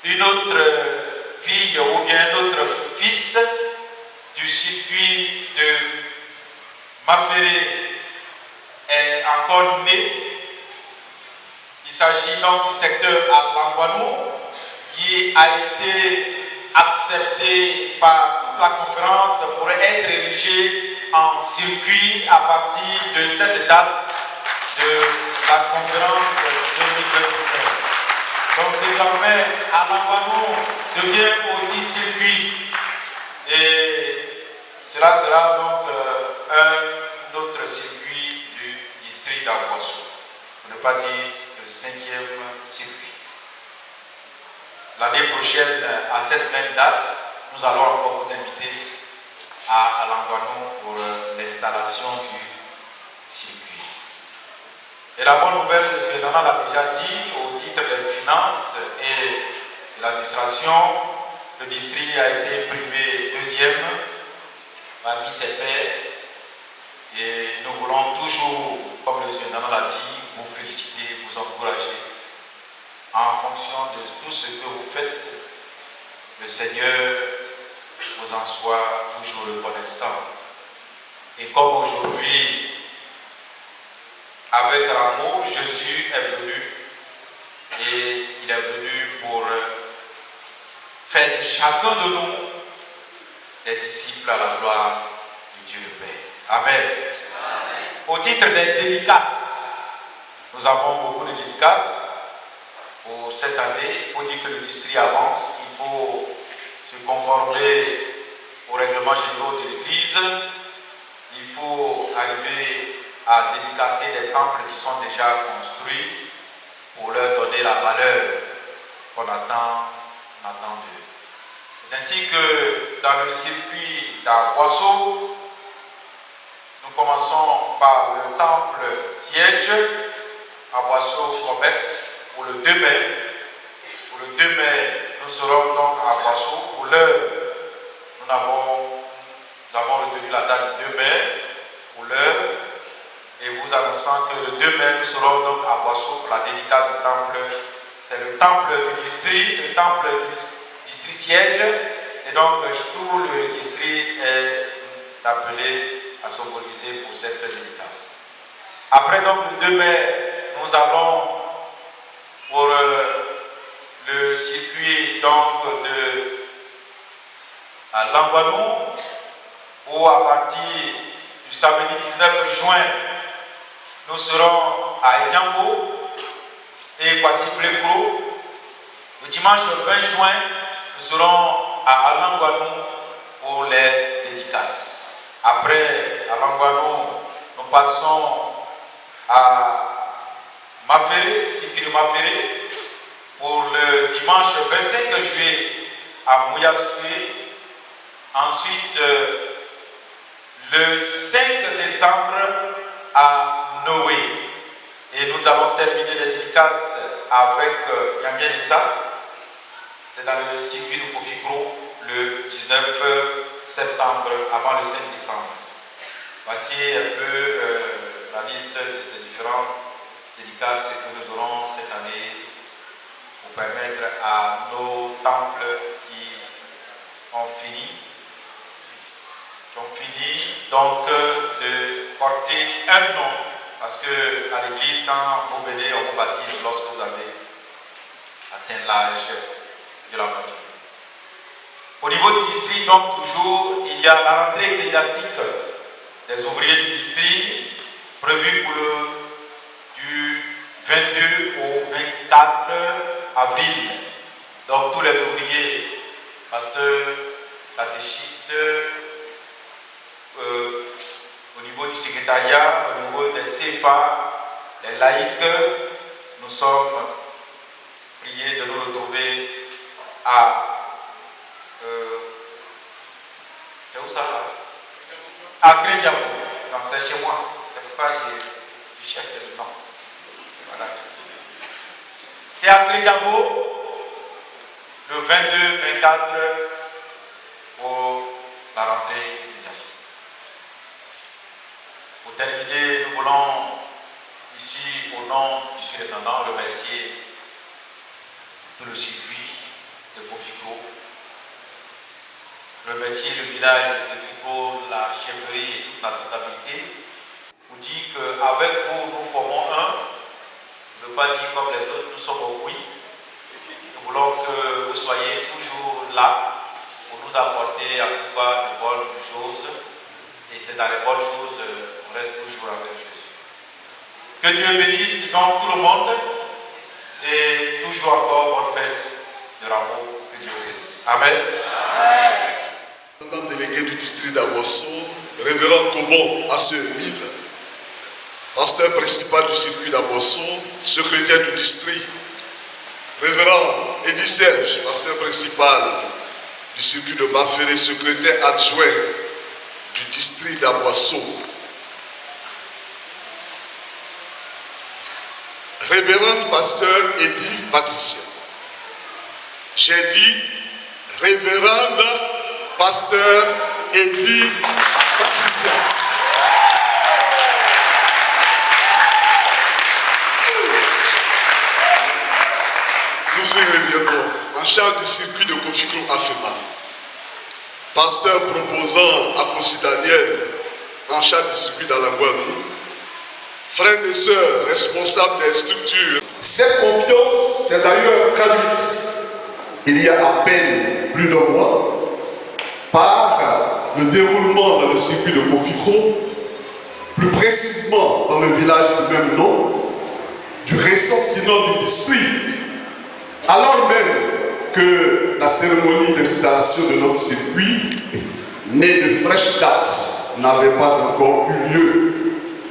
Une autre fille ou bien un autre fils du circuit de Maféré est encore né. Il s'agit donc du secteur Alangwanou qui a été accepté par toute la conférence pour être érigé en circuit à partir de cette date de la conférence 2021. Donc désormais, Alangwanou devient aussi circuit et cela sera donc un autre circuit du district d'Aboissou, pour ne pas dire le 5e circuit. L'année prochaine, à cette même date, nous allons encore vous inviter à Alangwanou pour l'installation du circuit. Et la bonne nouvelle, M. Nana l'a déjà dit, au titre des finances et de l'administration, le district a été primé 2e parmi ses pairs. Et nous voulons toujours, comme le M. Nana l'a dit, vous féliciter, vous encourager. En fonction de tout ce que vous faites, le Seigneur vous en soit toujours reconnaissant. Et comme aujourd'hui, avec l'amour, Jésus est venu et il est venu pour faire de chacun de nous des disciples à la gloire de Dieu le Père. Amen. Amen. Au titre des dédicaces, nous avons beaucoup de dédicaces pour cette année. Il faut dire que le district avance, il faut se conformer aux règlements généraux de l'Église, il faut arriver à dédicacer des temples qui sont déjà construits pour leur donner la valeur qu'on attend d'eux. C'est ainsi que dans le circuit d'Aboissou, nous commençons par le temple siège à Boissou commerce pour le 2 mai. Pour le 2 mai, nous serons donc à Boissou. Pour l'heure, nous avons retenu la date du 2 mai pour l'heure. Et vous annonçant que le 2 mai, nous serons donc à Boissou pour la dédicace du temple. C'est le temple du district, le temple du district siège. Et donc, tout le district est appelé à s'organiser pour cette dédicace. Après donc le 2 mai, nous allons pour le circuit donc de Langwanou, où à partir du samedi 19 juin, nous serons à Enyambo et Kwasi-Plekro. Le dimanche 20 juin, nous serons à Alangwanou pour les dédicaces. Après Alangwanou, nous passons à Maféré, circuit de Maféré, pour le dimanche 25 juillet à Mouyassoué. Ensuite, le 5 décembre à Noé. Et nous allons terminer les dédicaces avec Yamien Issa. C'est dans le circuit de Kofikro le 19 septembre avant le 5 décembre. Voici un peu la liste de ces différentes dédicaces que nous aurons cette année pour permettre à nos temples qui ont fini donc de porter un nom, parce que à l'église, quand vous venez, on vous baptise lorsque vous avez atteint l'âge de la maturité. Au niveau du district, donc toujours, il y a la rentrée ecclésiastique des ouvriers du district prévue pour du 22 au 24 avril. Donc tous les ouvriers, pasteurs, catéchistes, au niveau du secrétariat, au niveau des CFA, les laïcs, nous sommes priés de nous retrouver à c'est où ça là? À Crédiamo. Non, c'est chez moi. C'est pourquoi je cherche le nom. Voilà. C'est à Crédiamo le 22-24 pour la rentrée ecclésiastique. Pour terminer, nous voulons ici, au nom du surintendant, remercier tout le circuit de Kofikro, remercier le village de Kofikro, la chefferie et toute la totalité, pour dire qu'avec vous, nous formons un, ne pas dire comme les autres, nous sommes au oui. Nous voulons que vous soyez toujours là pour nous apporter à tout cas de bonnes choses. Et c'est dans les bonnes choses, on reste toujours avec Jésus. Que Dieu bénisse donc tout le monde et toujours encore bonne fête de l'amour. Que Dieu bénisse. Amen. Amen. Délégué du district d'Abosso, révérend Kobon Assurville, pasteur principal du circuit d'Abosso, secrétaire du district, révérend Eddie Serge, pasteur principal du circuit de Baféré, secrétaire adjoint du district d'Abosso, révérend pasteur Eddie Patricia. J'ai dit révérend pasteur Eddie Patricia. Nous y reviendrons. En charge du circuit de Kofikro Afema, pasteur proposant à Kosi Daniel, en charge du circuit d'Alangouanou, frères et sœurs responsables des structures. Cette confiance s'est d'ailleurs traduite il y a à peine plus d'un mois par le déroulement dans le circuit de Kofikro, plus précisément dans le village du même nom, du récent synode du district, alors même que la cérémonie d'installation de notre circuit, née de fraîche date, n'avait pas encore eu lieu.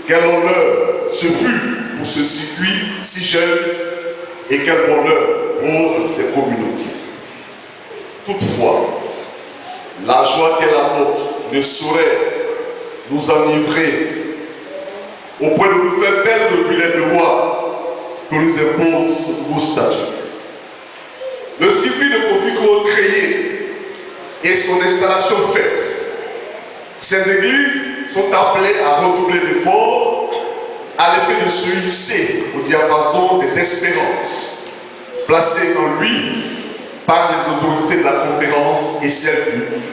Quel honneur ce fut pour ce circuit si jeune et quel bonheur pour ces communautés. Toutefois, la joie qu'est la nôtre ne saurait nous enivrer au point de nous faire perdre de les devoirs que nous imposent vos statuts. Le circuit de Kofikro créé et son installation faite, ces églises sont appelées à redoubler d'efforts à l'effet de se hisser au diapason des espérances placées en lui par les autorités de la conférence et celles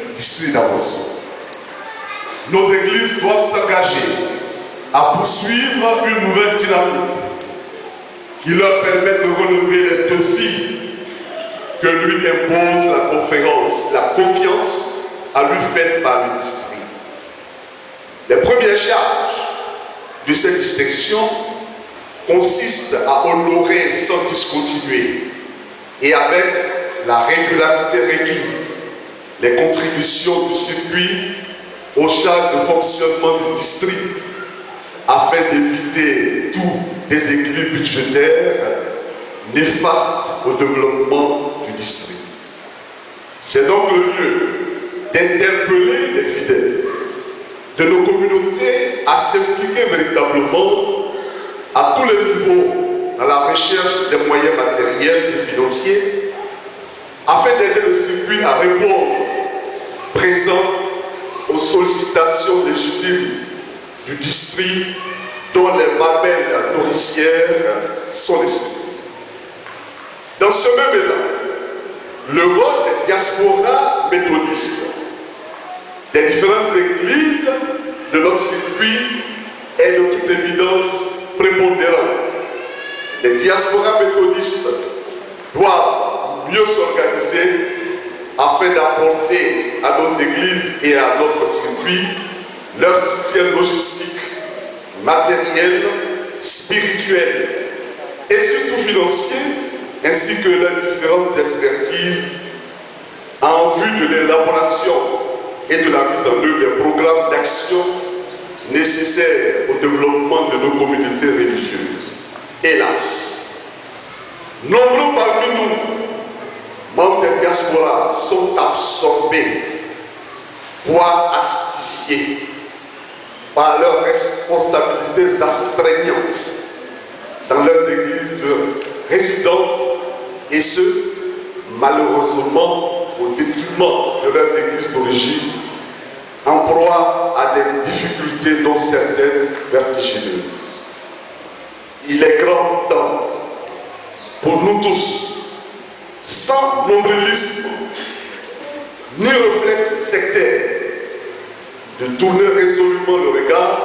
du district d'Abosso. Nos églises doivent s'engager à poursuivre une nouvelle dynamique qui leur permette de relever les défis que lui impose la conférence, la confiance à lui faite par le district. Les premières charges de cette distinction consistent à honorer sans discontinuer et avec la régularité requise les contributions du circuit aux charges de fonctionnement du district afin d'éviter tout déséquilibre budgétaire néfaste au développement du district. C'est donc le lieu d'interpeller les fidèles de nos communautés à s'impliquer véritablement à tous les niveaux dans la recherche des moyens matériels et financiers afin d'aider le circuit à répondre présent aux sollicitations légitimes du district dont les mamelles nourricières sont laissées. Dans ce même élan, le rôle des diasporas méthodistes des différentes églises de notre circuit est de toute évidence prépondérant. Les diasporas méthodistes doivent mieux s'organiser afin d'apporter à nos églises et à notre circuit leur soutien logistique, matériel, spirituel et surtout financier, ainsi que leurs différentes expertises en vue de l'élaboration et de la mise en œuvre des programmes d'action nécessaires au développement de nos communautés religieuses. Hélas, nombreux parmi nous, membres des diasporas, sont absorbés, voire asphyxiés par leurs responsabilités astreignantes dans leurs églises de résidence, et ce, malheureusement, au détriment de leurs églises d'origine, en proie à des difficultés dont certaines vertigineuses. Il est grand temps pour nous tous, sans nombrilisme ni réflexe sectaire, de tourner résolument le regard,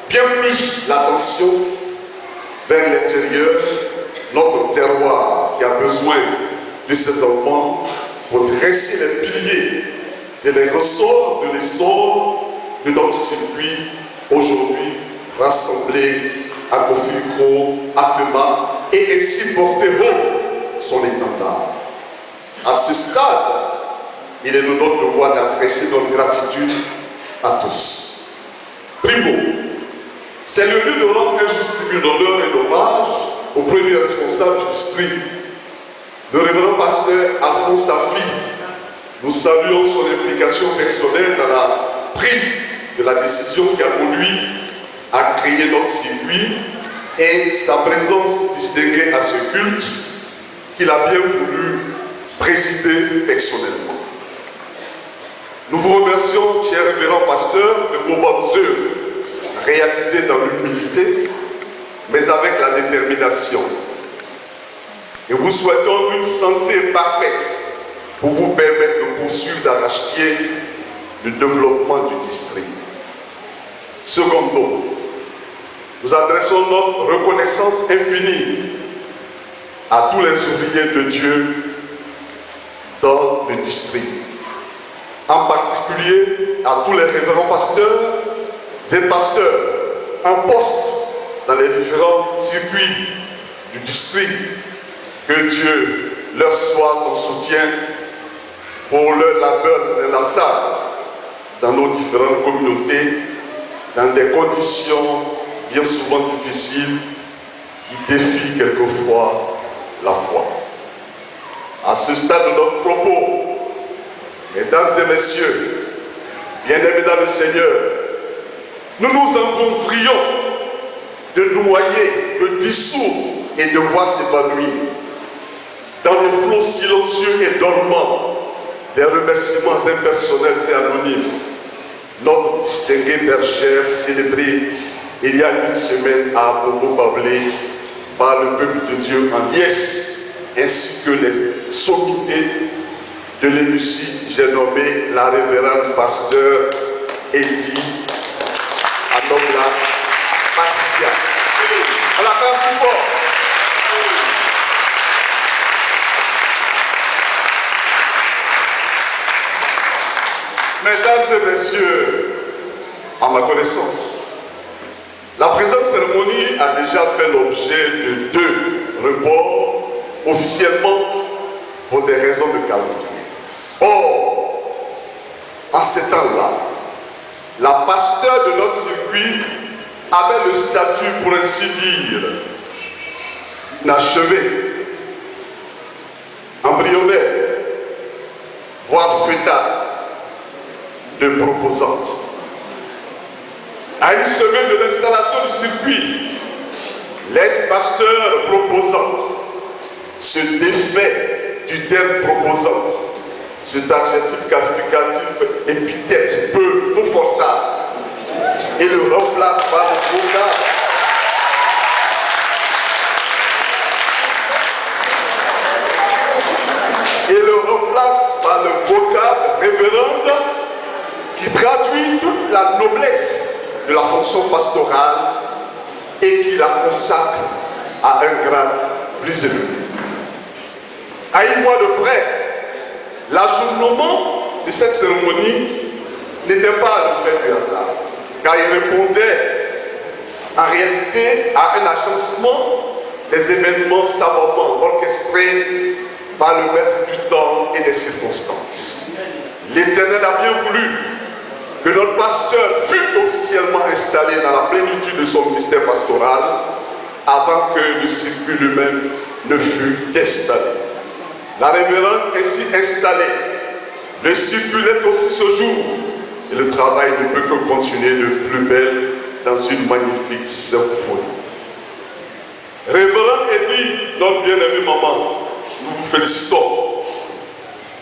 bien plus l'attention vers l'intérieur, notre terroir qui a besoin de ses enfants pour dresser les piliers et les ressorts de l'essor de notre circuit aujourd'hui rassemblés à Kofi-Kro, à Fema, et ainsi porter haut son étendard. À ce stade, il est de notre devoir d'adresser notre gratitude à tous. Primo, c'est le lieu de rendre un juste tribut d'honneur et d'hommage au premier responsable du district, le révérend pasteur Alphonse Safi. Nous saluons son implication personnelle dans la prise de la décision qui a conduit à créer notre circuit et sa présence distinguée à ce culte qu'il a bien voulu présider personnellement. Nous vous remercions, cher révérend pasteur, de vos bonnes œuvres réalisées dans l'humilité, mais avec la détermination. Et vous souhaitons une santé parfaite pour vous permettre de poursuivre d'arrache-pied le développement du district. Secondo, nous adressons notre reconnaissance infinie à tous les ouvriers de Dieu dans le district, en particulier à tous les révérends pasteurs et pasteurs en poste dans les différents circuits du district. Que Dieu leur soit en soutien pour leur labeur inlassable dans nos différentes communautés, dans des conditions bien souvent difficiles qui défient quelquefois la foi. À ce stade de notre propos, mesdames et messieurs, bien-aimés dans le Seigneur, nous nous encontrions de noyer, de dissoudre et de voir s'évanouir dans le flot silencieux et dormant des remerciements impersonnels et anonymes. Notre distinguée bergère célébrée il y a une semaine à Bobo-Bablé par le peuple de Dieu en liesse, ainsi que les sommités de l'hémicycle, j'ai nommé la révérende pasteur Eddie Anobla Patricia. On la fait plus fort. Mesdames et messieurs, à ma connaissance, la présente cérémonie a déjà fait l'objet de 2 reports officiellement pour des raisons de calendrier. Or, en ces temps-là, la pasteur de notre circuit avait le statut, pour ainsi dire, inachevé, embryonnaire, voire fœtal, de proposante. À une semaine de l'installation du circuit, l'ex-pasteur proposante se défait du terme proposante. Cet adjectif qualificatif épithète peu confortable et le remplace par le vocable. Et le remplace par le vocable révérende qui traduit toute la noblesse de la fonction pastorale et qui la consacre à un grade plus élevé. À une mois de près, l'ajournement de cette cérémonie n'était pas le fait du hasard, car il répondait en réalité à un agencement des événements savamment orchestrés par le maître du temps et des circonstances. L'Éternel a bien voulu que notre pasteur fût officiellement installé dans la plénitude de son ministère pastoral avant que le circuit lui-même ne fût installé. La révérende ainsi installée, le circuit est aussi ce jour et le travail ne peut que continuer de plus belle dans une magnifique symphonie. Révérend Eddie, notre bien-aimée maman, nous vous félicitons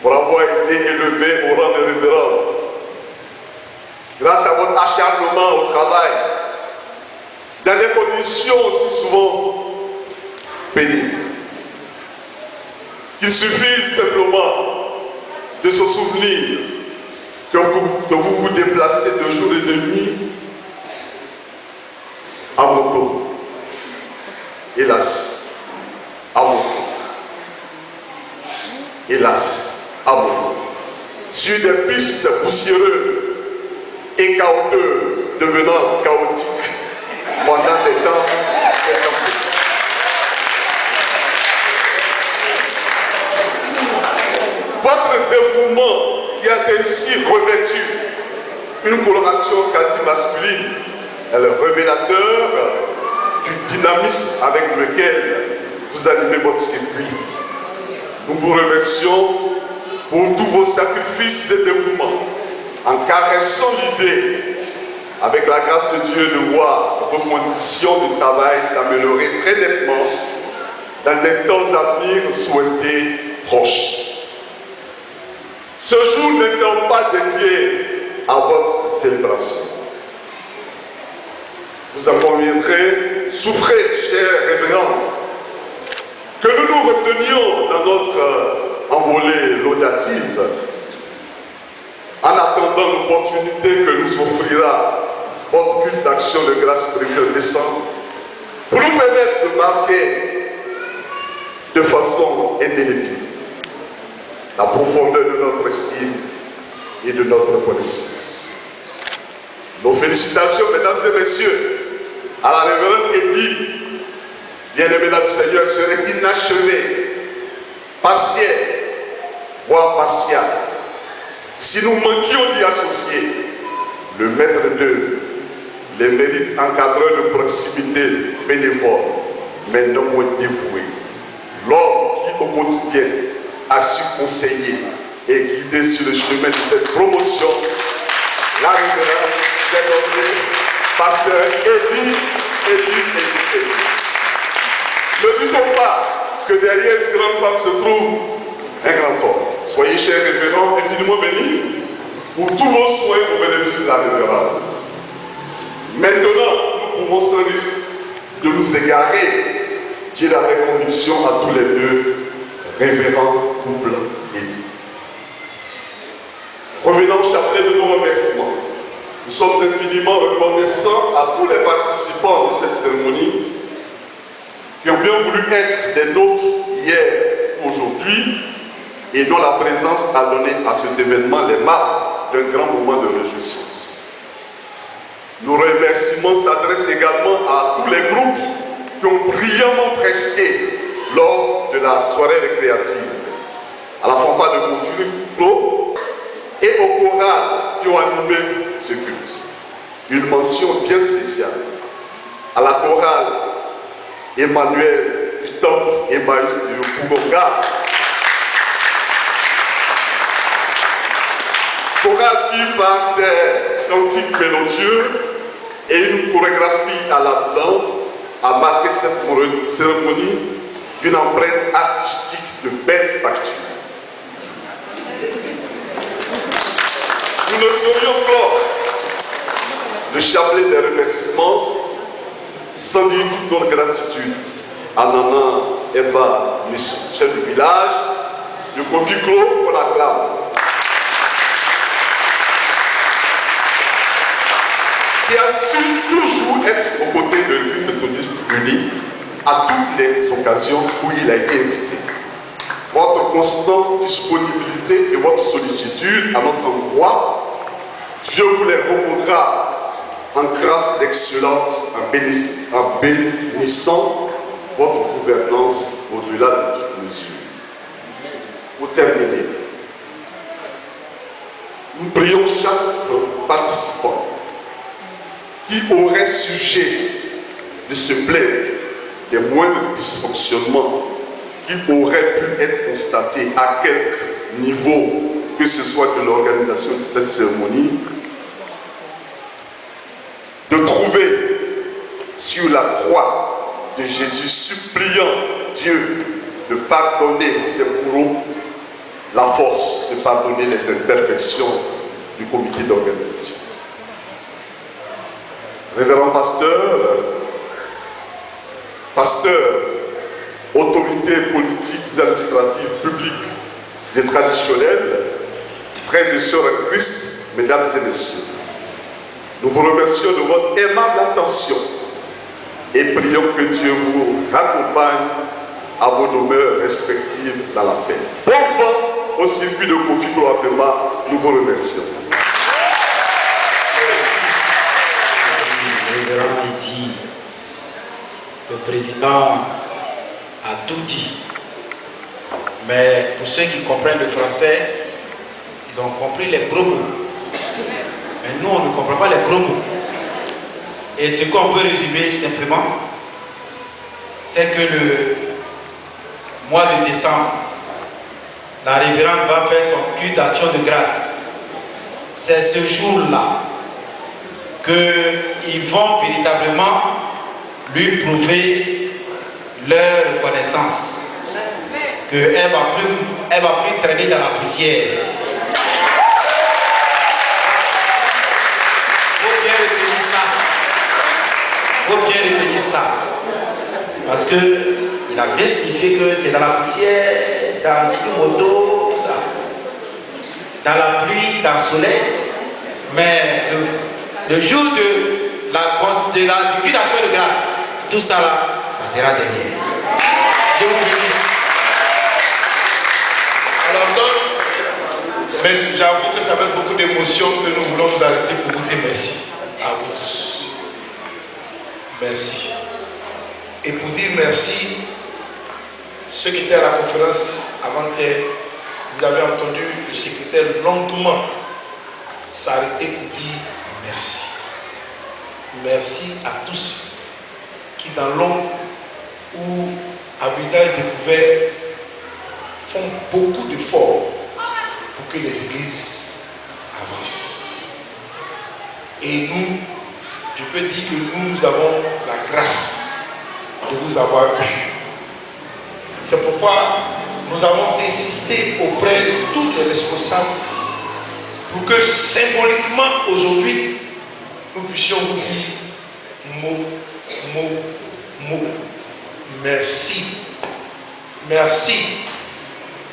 pour avoir été élevé au rang de révérend. Grâce à votre acharnement au travail, dans des conditions aussi souvent pénibles. Il suffit simplement de se souvenir que vous vous déplacez de jour et de nuit à moto. Hélas, à moto. Hélas, à moto. Sur des pistes poussiéreuses et chaotiques, devenant chaotiques pendant des temps. Votre dévouement qui a ainsi revêtu une coloration quasi masculine est le révélateur du dynamisme avec lequel vous animez votre circuit. Nous vous remercions pour tous vos sacrifices et dévouements en caressant l'idée, avec la grâce de Dieu, de voir vos conditions de travail s'améliorer très nettement dans les temps à venir souhaités proches. Ce jour n'étant pas dédié à votre célébration. Vous en conviendrez, souffrez, chers révérends, que nous nous retenions dans notre envolée laudative en attendant l'opportunité que nous offrira votre culte d'action de grâce prévu en décembre pour nous permettre de marquer de façon indélébile la profondeur de notre estime et de notre connaissance. Nos félicitations, mesdames et messieurs, à la révérende Eddie, bien-aimée dans le Seigneur, serait inachevée, partielle, voire partiale, si nous manquions d'y associer le maître d'œuvre, les mérites encadreurs de proximité bénévole, mais non moins dévoué, l'homme qui au quotidien a su conseiller et guider sur le chemin de cette promotion, la révérende, j'ai nommé pasteur Eddie. Ne doutons pas que derrière une grande femme se trouve un grand homme. Soyez, chers révérends, infiniment bénis pour tous vos soins au bénéfice de la révérende. Maintenant, nous pouvons sans risque de nous égarer, dire avec conviction à tous les deux, révérend couple Eddie. Revenons au chapelet de nos remerciements. Nous sommes infiniment reconnaissants à tous les participants de cette cérémonie qui ont bien voulu être des nôtres hier, aujourd'hui, et dont la présence a donné à cet événement les marques d'un grand moment de réjouissance. Nos remerciements s'adressent également à tous les groupes qui ont brillamment presté lors de la soirée récréative, à la fanfare de Conflit et aux chorales qui ont animé ce culte. Une mention bien spéciale à la chorale Emmanuel du Temple Emmaüs de Kougonga, chorale qui par des cantiques mélodieux et une chorégraphie à la blanc a marqué cette cérémonie d'une empreinte artistique de belles factures. Nous ne saurions clore le chapelet des remerciements sans dire toute notre gratitude à Nana Emba, chef du village, de Kofi-Klo, qu'on acclame. Qui a su toujours être aux côtés de l'Église méthodiste unie à toutes les occasions où il a été invité. Votre constante disponibilité et votre sollicitude à notre endroit, Dieu vous les répondra en grâce excellente, en bénissant votre gouvernance au-delà de toute mesure. Pour terminer, nous prions chaque participant qui aurait sujet de se plaindre des moindres dysfonctionnements qui auraient pu être constatés à quelque niveau que ce soit de l'organisation de cette cérémonie, de trouver sur la croix de Jésus suppliant Dieu de pardonner ses bourreaux, la force de pardonner les imperfections du comité d'organisation. Révérend pasteur, autorités politiques, administratives, publiques et traditionnelles, frères et sœurs en Christ, mesdames et messieurs, nous vous remercions de votre aimable attention et prions que Dieu vous raccompagne à vos demeures respectives dans la paix. Bon vent au circuit de Kofi-Klo Afema, nous vous remercions. Le révérend dit, le président a tout dit, mais pour ceux qui comprennent le français, ils ont compris les gros mots. Mais nous, on ne comprend pas les gros mots. Et ce qu'on peut résumer simplement, c'est que le mois de décembre, la révérende va faire son culte d'action de grâce. C'est ce jour-là qu'ils vont véritablement lui prouver leur reconnaissance. Qu'elle va plus traîner dans la poussière. Il faut bien retenir ça. Parce qu'il a bien signifié que c'est dans la poussière, dans le moto, tout ça. Dans la pluie, dans le soleil. Mais le jour de la liquidation de grâce, tout ça là, ça sera derrière. Dieu vous bénisse. Alors donc, merci, j'avoue que ça fait beaucoup d'émotions que nous voulons nous arrêter pour vous dire merci à vous tous. Merci. Et pour dire merci, ceux qui étaient à la conférence avant-hier, vous avez entendu le secrétaire longuement s'arrêter pour dire merci. Merci à tous qui dans l'ombre ou à visage découvert font beaucoup d'efforts pour que les églises avancent. Et nous, je peux dire que nous avons la grâce de vous avoir eu. C'est pourquoi nous avons insisté auprès de tous les responsables pour que symboliquement aujourd'hui, nous puissions vous dire merci. Merci.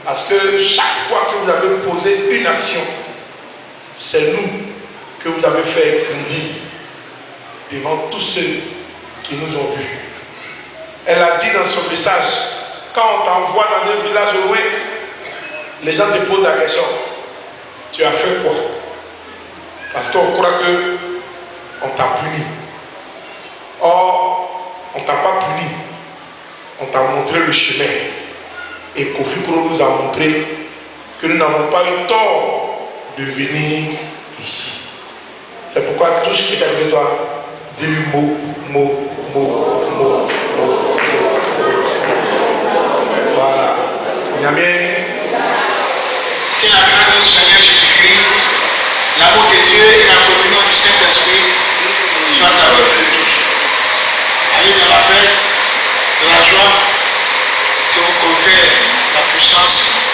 Parce que chaque fois que vous avez posé une action, c'est nous que vous avez fait grandir devant tous ceux qui nous ont vus. Elle a dit dans son message, quand on t'envoie dans un village loin, les gens te posent la question, tu as fait quoi? Parce qu'on croit qu'on t'a puni. Or, on ne t'a pas puni. On t'a montré le chemin. Et Kofi-Klo nous a montré que nous n'avons pas eu tort de venir ici. C'est pourquoi touche quelqu'un de toi, dis-lui mot. Voilà. Amen. Que la grâce de notre Seigneur Jésus-Christ, l'amour de Dieu et la communion du Saint-Esprit soient avec nous tous. Allez dans la paix, dans la joie que vous confère la puissance